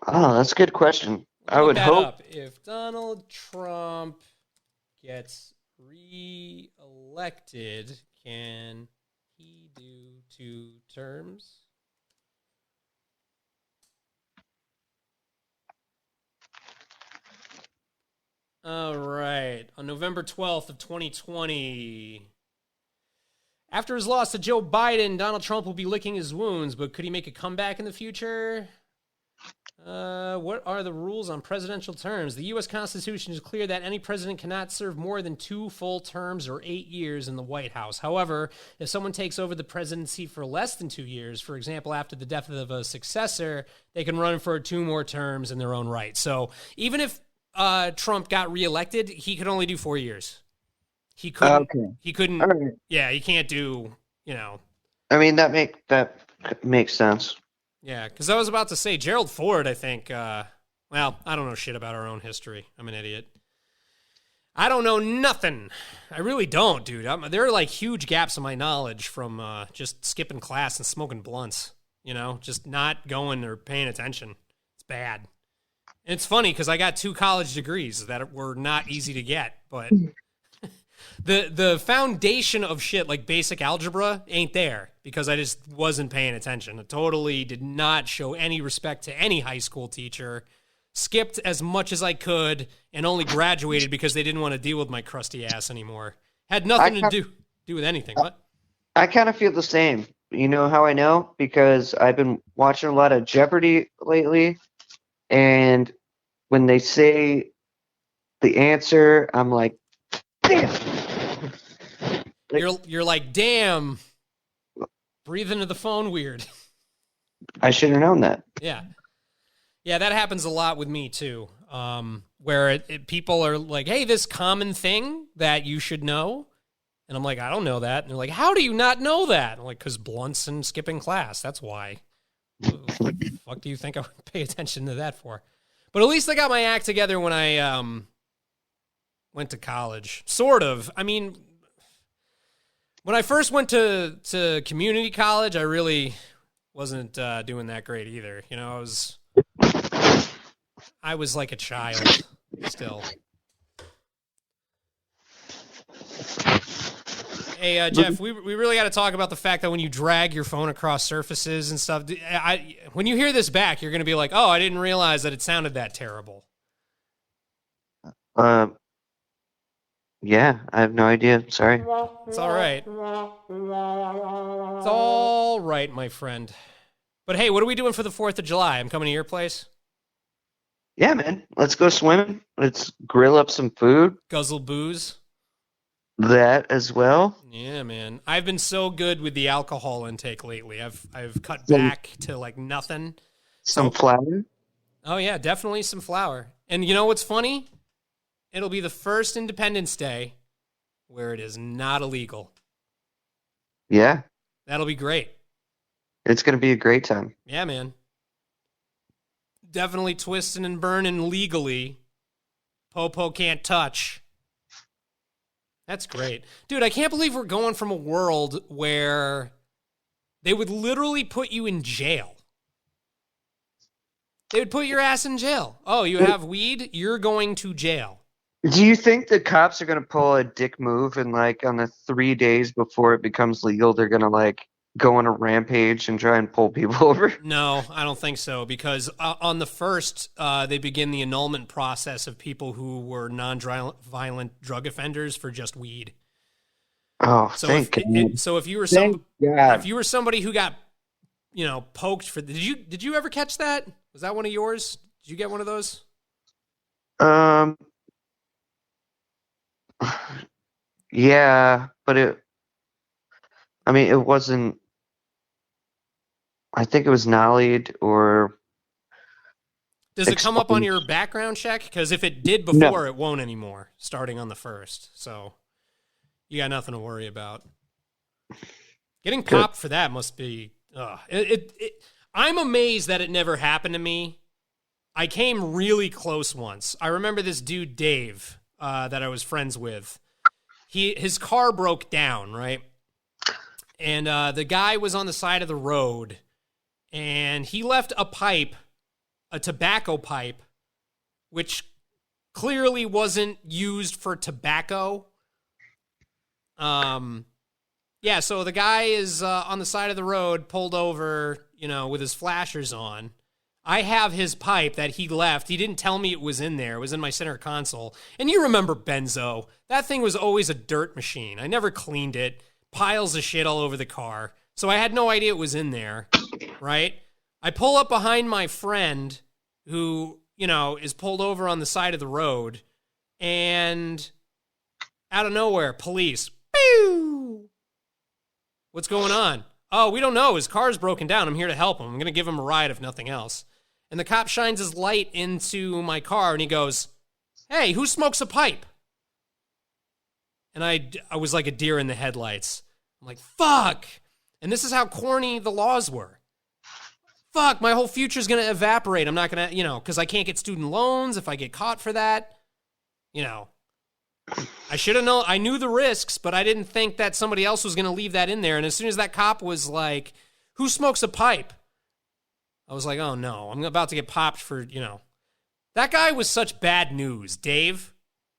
Oh, that's a good question. I would hope. If Donald Trump gets reelected, can he do 2 terms? All right. On November 12th of 2020, after his loss to Joe Biden, Donald Trump will be licking his wounds, but could he make a comeback in the future? What are the rules on presidential terms? The U.S. Constitution is clear that any president cannot serve more than 2 full terms or 8 years in the White House. However, if someone takes over the presidency for less than 2 years, for example, after the death of a successor, they can run for 2 more terms in their own right. So even if Trump got reelected, he could only do 4 years. He couldn't. Okay. He couldn't. Right. Yeah, he can't do. I mean, that makes sense. Yeah, because I was about to say Gerald Ford. I think. Well, I don't know shit about our own history. I'm an idiot. I don't know nothing. I really don't, dude. There are like huge gaps in my knowledge from just skipping class and smoking blunts. Just not going or paying attention. It's bad. And it's funny because I got 2 college degrees that were not easy to get, but the foundation of shit like basic algebra ain't there because I just wasn't paying attention. I totally did not show any respect to any high school teacher, skipped as much as I could, and only graduated because they didn't want to deal with my crusty ass anymore. Had nothing to do with anything. What? I kind of feel the same. You know how I know? Because I've been watching a lot of Jeopardy lately. And when they say the answer, I'm like, damn. You're like, damn, breathe into the phone weird. I should have known that. Yeah. Yeah, that happens a lot with me too. Where people are like, hey, this common thing that you should know. And I'm like, I don't know that. And they're like, how do you not know that? I'm like, because blunts and skipping class. That's why. What the fuck do you think I would pay attention to that for? But at least I got my act together when I went to college. Sort of. I mean, when I first went to community college, I really wasn't doing that great either. You know, I was like a child still. Hey, Jeff, we really got to talk about the fact that when you drag your phone across surfaces and stuff, when you hear this back, you're going to be like, oh, I didn't realize that it sounded that terrible. Yeah, I have no idea. Sorry. It's all right. It's all right, my friend. But hey, what are we doing for the 4th of July? I'm coming to your place. Yeah, man. Let's go swimming. Let's grill up some food. Guzzle booze. That as well. Yeah, man. I've been so good with the alcohol intake lately. I've cut back to like nothing. Some flour. Oh yeah, definitely some flour. And you know what's funny? It'll be the first Independence Day where it is not illegal. Yeah. That'll be great. It's going to be a great time. Yeah, man. Definitely twisting and burning legally. Popo can't touch. That's great. Dude, I can't believe we're going from a world where they would literally put you in jail. They would put your ass in jail. Oh, you have weed? You're going to jail. Do you think the cops are going to pull a dick move and, like, on the 3 days before it becomes legal, they're going to, like, go on a rampage and try and pull people over? No, I don't think so, because on the 1st, they begin the annulment process of people who were non-violent drug offenders for just weed. Oh, so thank God. So if you were if you were somebody who got, poked for, did you ever catch that? Was that one of yours? Did you get one of those? Yeah, but it wasn't. I think it was nollied or. Does it come up on your background check? Because if it did before, it won't anymore, starting on the 1st. So you got nothing to worry about. Getting popped for that must be. I'm amazed that it never happened to me. I came really close once. I remember this dude, Dave, that I was friends with. His car broke down, right? And the guy was on the side of the road, and he left a tobacco pipe, which clearly wasn't used for tobacco. Yeah, so the guy is on the side of the road, pulled over, with his flashers on. I have his pipe that he left. He didn't tell me it was in there. It was in my center console. And you remember Benzo. That thing was always a dirt machine. I never cleaned it. Piles of shit all over the car. So I had no idea it was in there, right? I pull up behind my friend who, is pulled over on the side of the road. And out of nowhere, police. Pew! What's going on? Oh, we don't know. His car's broken down. I'm here to help him. I'm going to give him a ride if nothing else. And the cop shines his light into my car and he goes, hey, who smokes a pipe? And I was like a deer in the headlights. I'm like, fuck. And this is how corny the laws were. Fuck, my whole future's going to evaporate. I'm not going to, because I can't get student loans if I get caught for that. I should have known. I knew the risks, but I didn't think that somebody else was going to leave that in there. And as soon as that cop was like, who smokes a pipe? I was like, oh no, I'm about to get popped for, That guy was such bad news, Dave.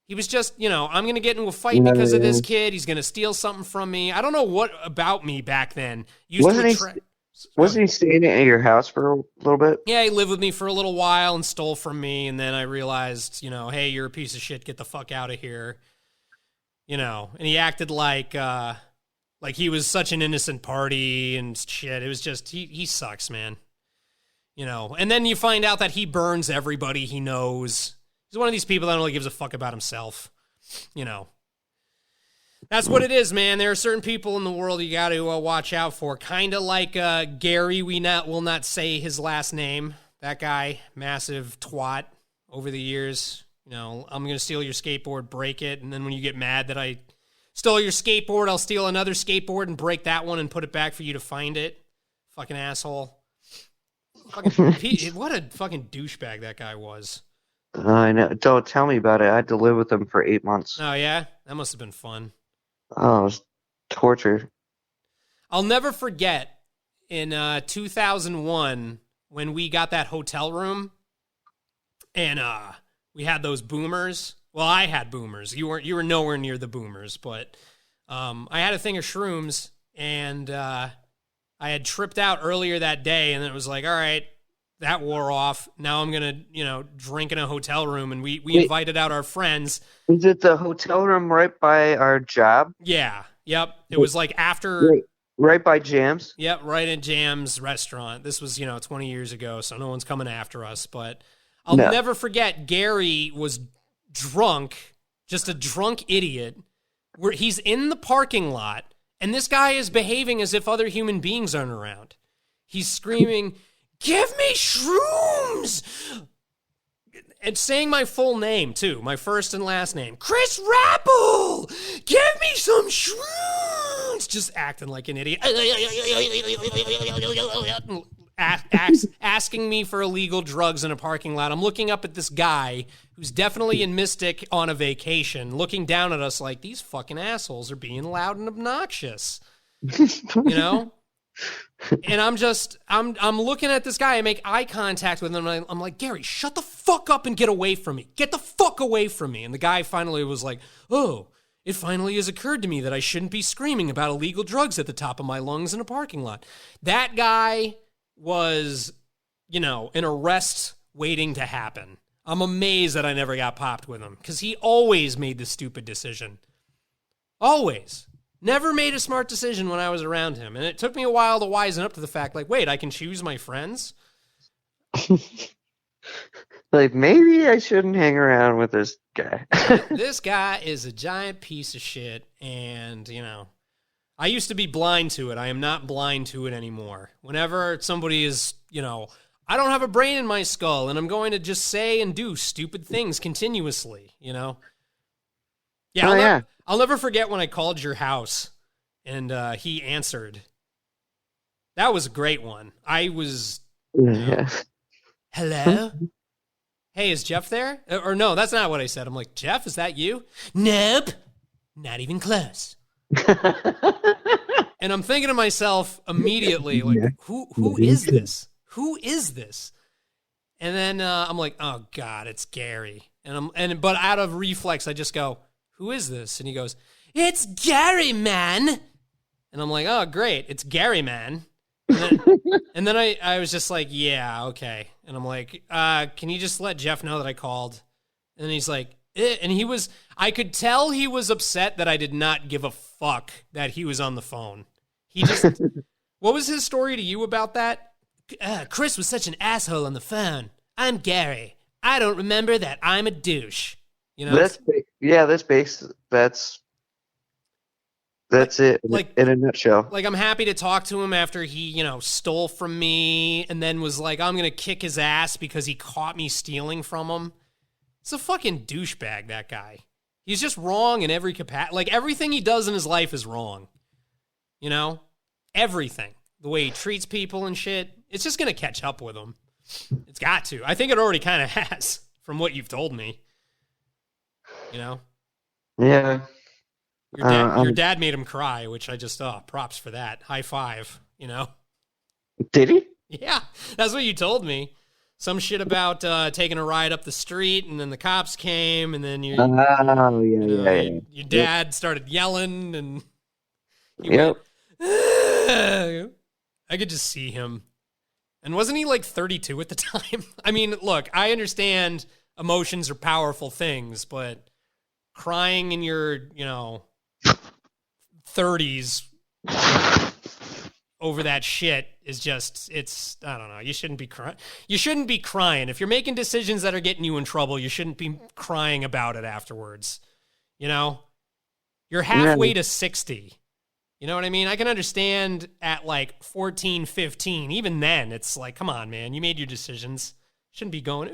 He was just, I'm going to get into a fight because of this kid. He's going to steal something from me. I don't know what about me back then. Wasn't he staying at your house for a little bit? Yeah, he lived with me for a little while and stole from me. And then I realized, hey, you're a piece of shit. Get the fuck out of here. And he acted like he was such an innocent party and shit. It was just, he sucks, man. And then you find out that he burns everybody he knows. He's one of these people that only gives a fuck about himself, That's what it is, man. There are certain people in the world you got to watch out for. Kind of like Gary, will not say his last name. That guy, massive twat over the years. You know, I'm going to steal your skateboard, break it, and then when you get mad that I stole your skateboard, I'll steal another skateboard and break that one and put it back for you to find it. Fucking asshole. What a fucking douchebag that guy was. I know. Don't tell me about it. I had to live with him for 8 months. Oh, yeah? That must have been fun. Oh, it was torture. I'll never forget in 2001 when we got that hotel room and we had those boomers. Well, I had boomers. You were nowhere near the boomers, but I had a thing of shrooms and I had tripped out earlier that day, and it was like, all right, that wore off. Now I'm going to, drink in a hotel room, and we invited out our friends. Is it the hotel room right by our job? Yeah. Yep. It was like after... Right by Jam's? Yep, right at Jam's restaurant. This was, 20 years ago, so no one's coming after us. But I'll never forget, Gary was drunk, just a drunk idiot. He's in the parking lot, and this guy is behaving as if other human beings aren't around. He's screaming, "Give me shrooms!" And saying my full name, too, my first and last name. "Chris Rappel! Give me some shrooms!" Just acting like an idiot. Asking me for illegal drugs in a parking lot. I'm looking up at this guy who's definitely in Mystic on a vacation, looking down at us like, these fucking assholes are being loud and obnoxious. And I'm looking at this guy. I make eye contact with him. And I'm like, "Gary, shut the fuck up and get away from me. Get the fuck away from me." And the guy finally was like, "Oh, it finally has occurred to me that I shouldn't be screaming about illegal drugs at the top of my lungs in a parking lot." That guy was, an arrest waiting to happen. I'm amazed that I never got popped with him because he always made the stupid decision. Always. Never made a smart decision when I was around him. And it took me a while to wisen up to the fact, like, wait, I can choose my friends? Like, maybe I shouldn't hang around with this guy. This guy is a giant piece of shit. And, I used to be blind to it. I am not blind to it anymore. Whenever somebody is, I don't have a brain in my skull and I'm going to just say and do stupid things continuously, Yeah, I'll never forget when I called your house and he answered. That was a great one. I was, "Hello? Hey, is Jeff there?" Or no, that's not what I said. I'm like, "Jeff, is that you?" "Nope, not even close." And I'm thinking to myself immediately, like, who is this? Who is this? And then I'm like, "Oh God, it's Gary." But out of reflex, I just go, "Who is this?" And he goes, "It's Gary, man." And I'm like, "Oh, great, it's Gary, man." And then I was just like, "Yeah, okay." And I'm like, "Can you just let Jeff know that I called?" And he's like, "Eh." And I could tell he was upset that I did not give a fuck that he was on the phone. He just, what was his story to you about that? "Chris was such an asshole on the phone. I'm Gary. I don't remember that I'm a douche." That's it, like, in a nutshell. Like, I'm happy to talk to him after he, stole from me and then was like, I'm going to kick his ass because he caught me stealing from him. It's a fucking douchebag, that guy. He's just wrong in every capacity. Like, everything he does in his life is wrong. Everything. The way he treats people and shit. It's just going to catch up with him. It's got to. I think it already kind of has from what you've told me. Yeah. Your dad made him cry, which I just, props for that. High five, Did he? Yeah, that's what you told me. Some shit about taking a ride up the street, and then the cops came, and then your dad started yelling, and he went, "Ah." I could just see him. And wasn't he like 32 at the time? I mean, look, I understand emotions are powerful things, but crying in your, 30s over that shit is just, I don't know. You shouldn't be crying. You shouldn't be crying. If you're making decisions that are getting you in trouble, you shouldn't be crying about it afterwards. You're halfway to 60. You know what I mean? I can understand at like 14, 15. Even then, it's like, come on, man. You made your decisions. Shouldn't be going,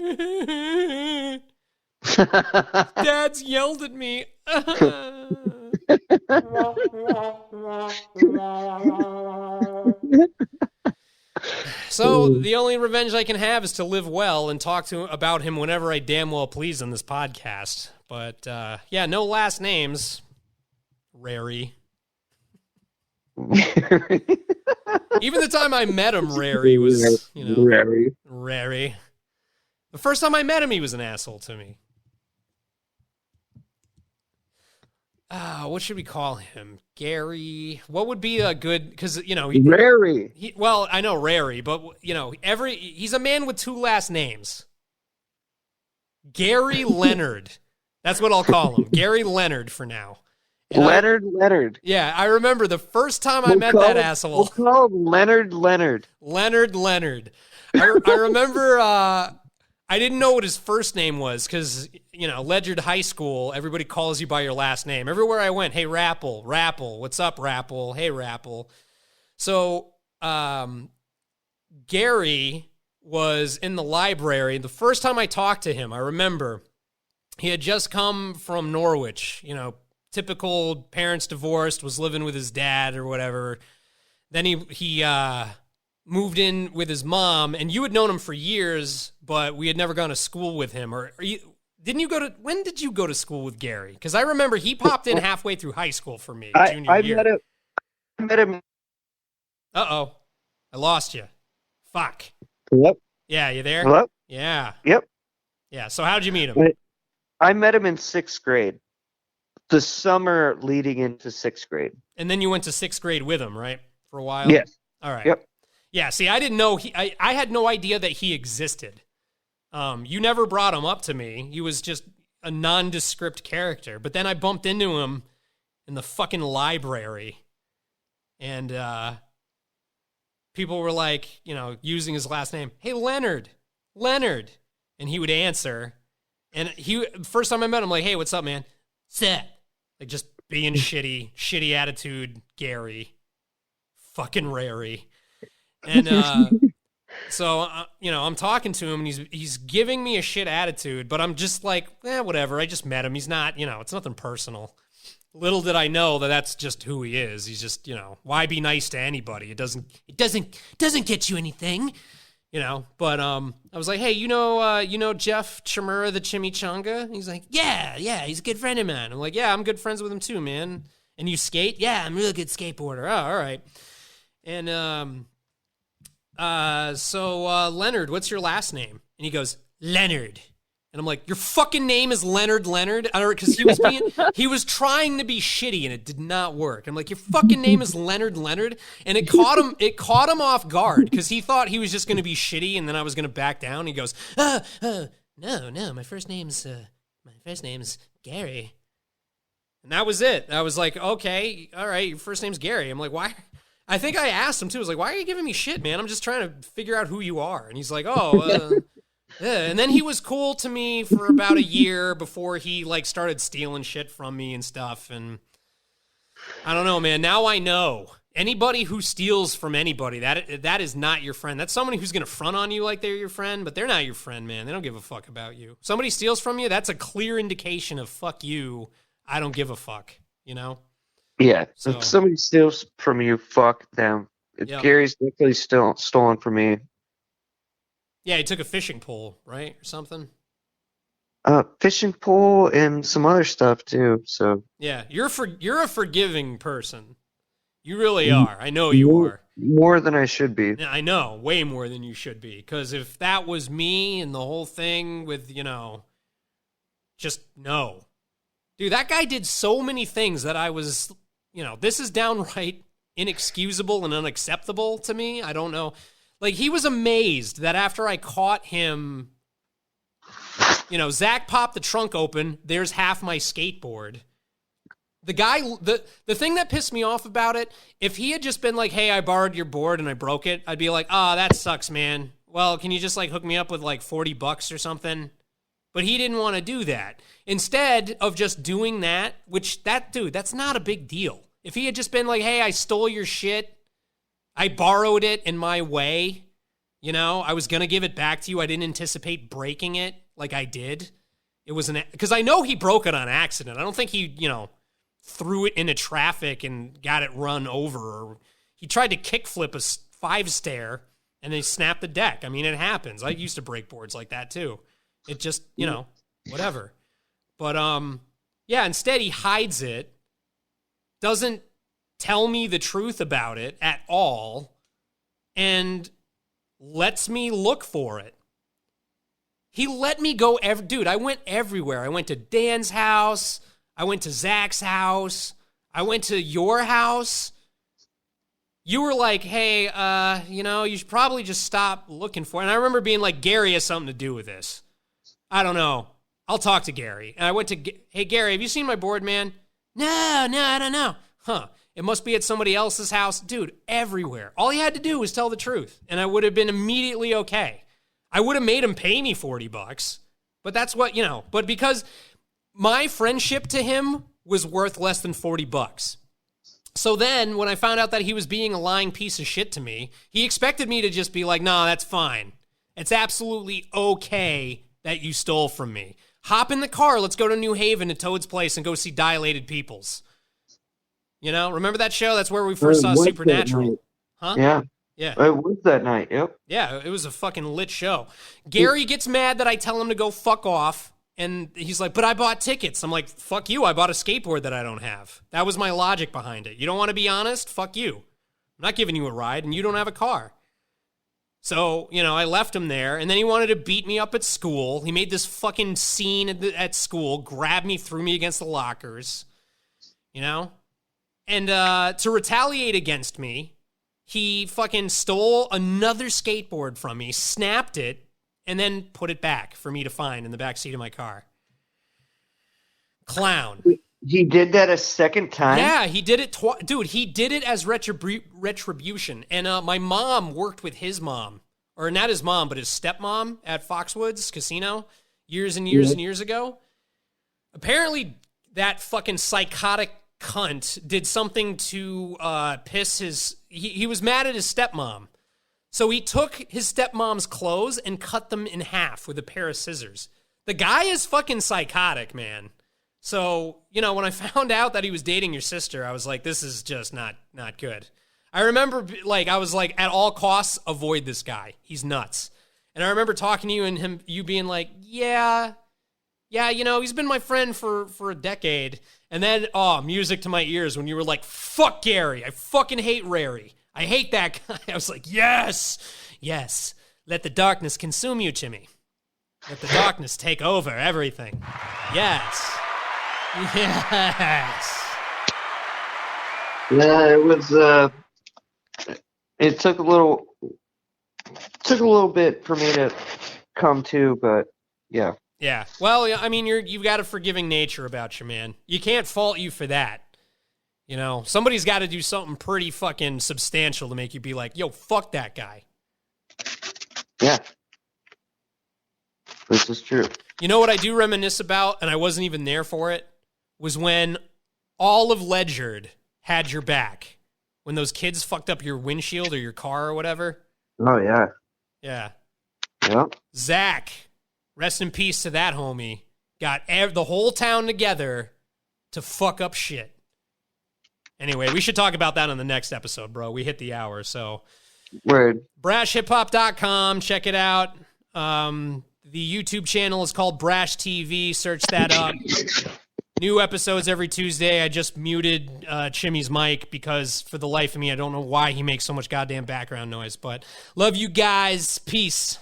Dad's yelled at me. So the only revenge I can have is to live well and talk about him whenever I damn well please on this podcast. But yeah, no last names. Rary. Even the time I met him, Rary was, Rary. The first time I met him, he was an asshole to me. What should we call him? Gary? What would be a good, because, Rary. Well, I know Rary, but, he's a man with two last names. Gary Leonard. That's what I'll call him. Gary Leonard for now. And Leonard. Yeah, I remember the first time I met that asshole. We'll call him Leonard. Leonard. I remember I didn't know what his first name was because, Ledyard High School, everybody calls you by your last name. Everywhere I went, hey, Rapple, what's up, Rapple? Hey, Rapple. So Gary was in the library. The first time I talked to him, I remember he had just come from Norwich, typical parents divorced, was living with his dad or whatever. Then he moved in with his mom, and you had known him for years, but we had never gone to school with him. When did you go to school with Gary? Because I remember he popped in halfway through high school for me, junior year. I met him. Uh-oh. I lost you. Fuck. Yep. Yeah, you there? Hello? Yeah. Yep. Yeah, so how'd you meet him? I met him in 6th grade. The summer leading into 6th grade. And then you went to 6th grade with him, right? For a while? Yes. All right. Yep. Yeah, see, I didn't know, I had no idea that he existed. You never brought him up to me. He was just a nondescript character. But then I bumped into him in the fucking library. And people were like, using his last name. Hey, Leonard. And he would answer. And first time I met him, like, hey, what's up, man? Set. Like, just being shitty attitude, Gary. Fucking Rary. And so, I'm talking to him, and he's giving me a shit attitude, but I'm just like, whatever. I just met him. He's not, it's nothing personal. Little did I know that that's just who he is. He's just, why be nice to anybody? It doesn't get you anything, But I was like, hey, you know Jeff Chimera, the Chimichanga? And he's like, yeah, he's a good friend of mine. I'm like, yeah, I'm good friends with him too, man. And you skate? Yeah, I'm a real good skateboarder. Oh, all right. And so Leonard, what's your last name? And he goes, Leonard. And I'm like, your fucking name is Leonard? Because he was trying to be shitty and it did not work. I'm like, your fucking name is Leonard? And it caught him off guard because he thought he was just going to be shitty and then I was going to back down. He goes, no, my first name's Gary. And that was it. I was like, okay, all right, your first name's Gary. I'm like, why? I think I asked him too. I was like, why are you giving me shit, man? I'm just trying to figure out who you are. And he's like, and then he was cool to me for about a year before he started stealing shit from me and stuff. And I don't know, man. Now I know anybody who steals from anybody, that is not your friend. That's somebody who's going to front on you like they're your friend, but they're not your friend, man. They don't give a fuck about you. Somebody steals from you, that's a clear indication of fuck you. I don't give a fuck, Yeah. So, if somebody steals from you, fuck them. Yep. Gary's definitely still stolen from me. Yeah, he took a fishing pole, right? Or something. Fishing pole and some other stuff too. So yeah, you're a forgiving person. You really are. I know you are. More than I should be. I know, way more than you should be. Because if that was me and the whole thing with just no, dude, that guy did so many things that I was, this is downright inexcusable and unacceptable to me. I don't know. Like, he was amazed that after I caught him, Zach popped the trunk open, there's half my skateboard. The guy, the thing that pissed me off about it, if he had just been like, hey, I borrowed your board and I broke it, I'd be like, that sucks, man. Well, can you just hook me up with $40 or something? But he didn't want to do that. Instead of just doing that, that's not a big deal. If he had just been like, hey, I stole your shit, I borrowed it in my way, I was going to give it back to you. I didn't anticipate breaking it like I did. It was because I know he broke it on accident. I don't think he, threw it into traffic and got it run over. Or he tried to kickflip a 5-stair and they snapped the deck. I mean, it happens. I used to break boards like that too. It just, whatever. But, instead he hides it, doesn't tell me the truth about it at all, and lets me look for it. He let me go, dude, I went everywhere. I went to Dan's house. I went to Zach's house. I went to your house. You were like, hey, you should probably just stop looking for it. And I remember being like, Gary has something to do with this. I don't know. I'll talk to Gary. And I went to, hey, Gary, have you seen my board, man? No, I don't know. Huh. It must be at somebody else's house. Dude, everywhere. All he had to do was tell the truth, and I would have been immediately okay. I would have made him pay me $40, but that's what, but because my friendship to him was worth less than $40. So then when I found out that he was being a lying piece of shit to me, he expected me to just be like, nah, that's fine. It's absolutely okay that you stole from me. Hop in the car. Let's go to New Haven to Toad's Place and go see Dilated Peoples. Remember that show? That's where we first saw Supernatural. Huh? Yeah. Yeah. It was that night, yep. Yeah, it was a fucking lit show. Gary gets mad that I tell him to go fuck off, and he's like, but I bought tickets. I'm like, fuck you, I bought a skateboard that I don't have. That was my logic behind it. You don't want to be honest? Fuck you. I'm not giving you a ride, and you don't have a car. So, I left him there, and then he wanted to beat me up at school. He made this fucking scene at school, grabbed me, threw me against the lockers, And to retaliate against me, he fucking stole another skateboard from me, snapped it, and then put it back for me to find in the backseat of my car. Clown. He did that a second time? Yeah, he did it Dude, he did it as retribution. And my mom worked with his mom. Or not his mom, but his stepmom at Foxwoods Casino years and years and years ago. Apparently, that fucking psychotic cunt did something to piss his... He was mad at his stepmom. So he took his stepmom's clothes and cut them in half with a pair of scissors. The guy is fucking psychotic, man. So, when I found out that he was dating your sister, I was like, this is just not good. I remember, I was like, at all costs, avoid this guy. He's nuts. And I remember talking to you and you being like, yeah, he's been my friend for a decade. And then, music to my ears when you were like, fuck Gary. I fucking hate Rary. I hate that guy. I was like, yes. Let the darkness consume you, Jimmy. Let the darkness take over everything. Yes. Yeah, it was, it took a little bit for me to come to, but yeah. Yeah. Well, I mean, you've got a forgiving nature about you, man. You can't fault you for that. Somebody's got to do something pretty fucking substantial to make you be like, yo, fuck that guy. Yeah. This is true. You know what I do reminisce about, and I wasn't even there for it, was when all of Ledyard had your back. When those kids fucked up your windshield or your car or whatever. Oh, yeah. Yeah. Yep. Zach, rest in peace to that homie, got the whole town together to fuck up shit. Anyway, we should talk about that on the next episode, bro. We hit the hour, so. Word. BrashHipHop.com, check it out. The YouTube channel is called Brash TV. Search that up. New episodes every Tuesday. I just muted Chimmy's mic because for the life of me, I don't know why he makes so much goddamn background noise. But love you guys. Peace.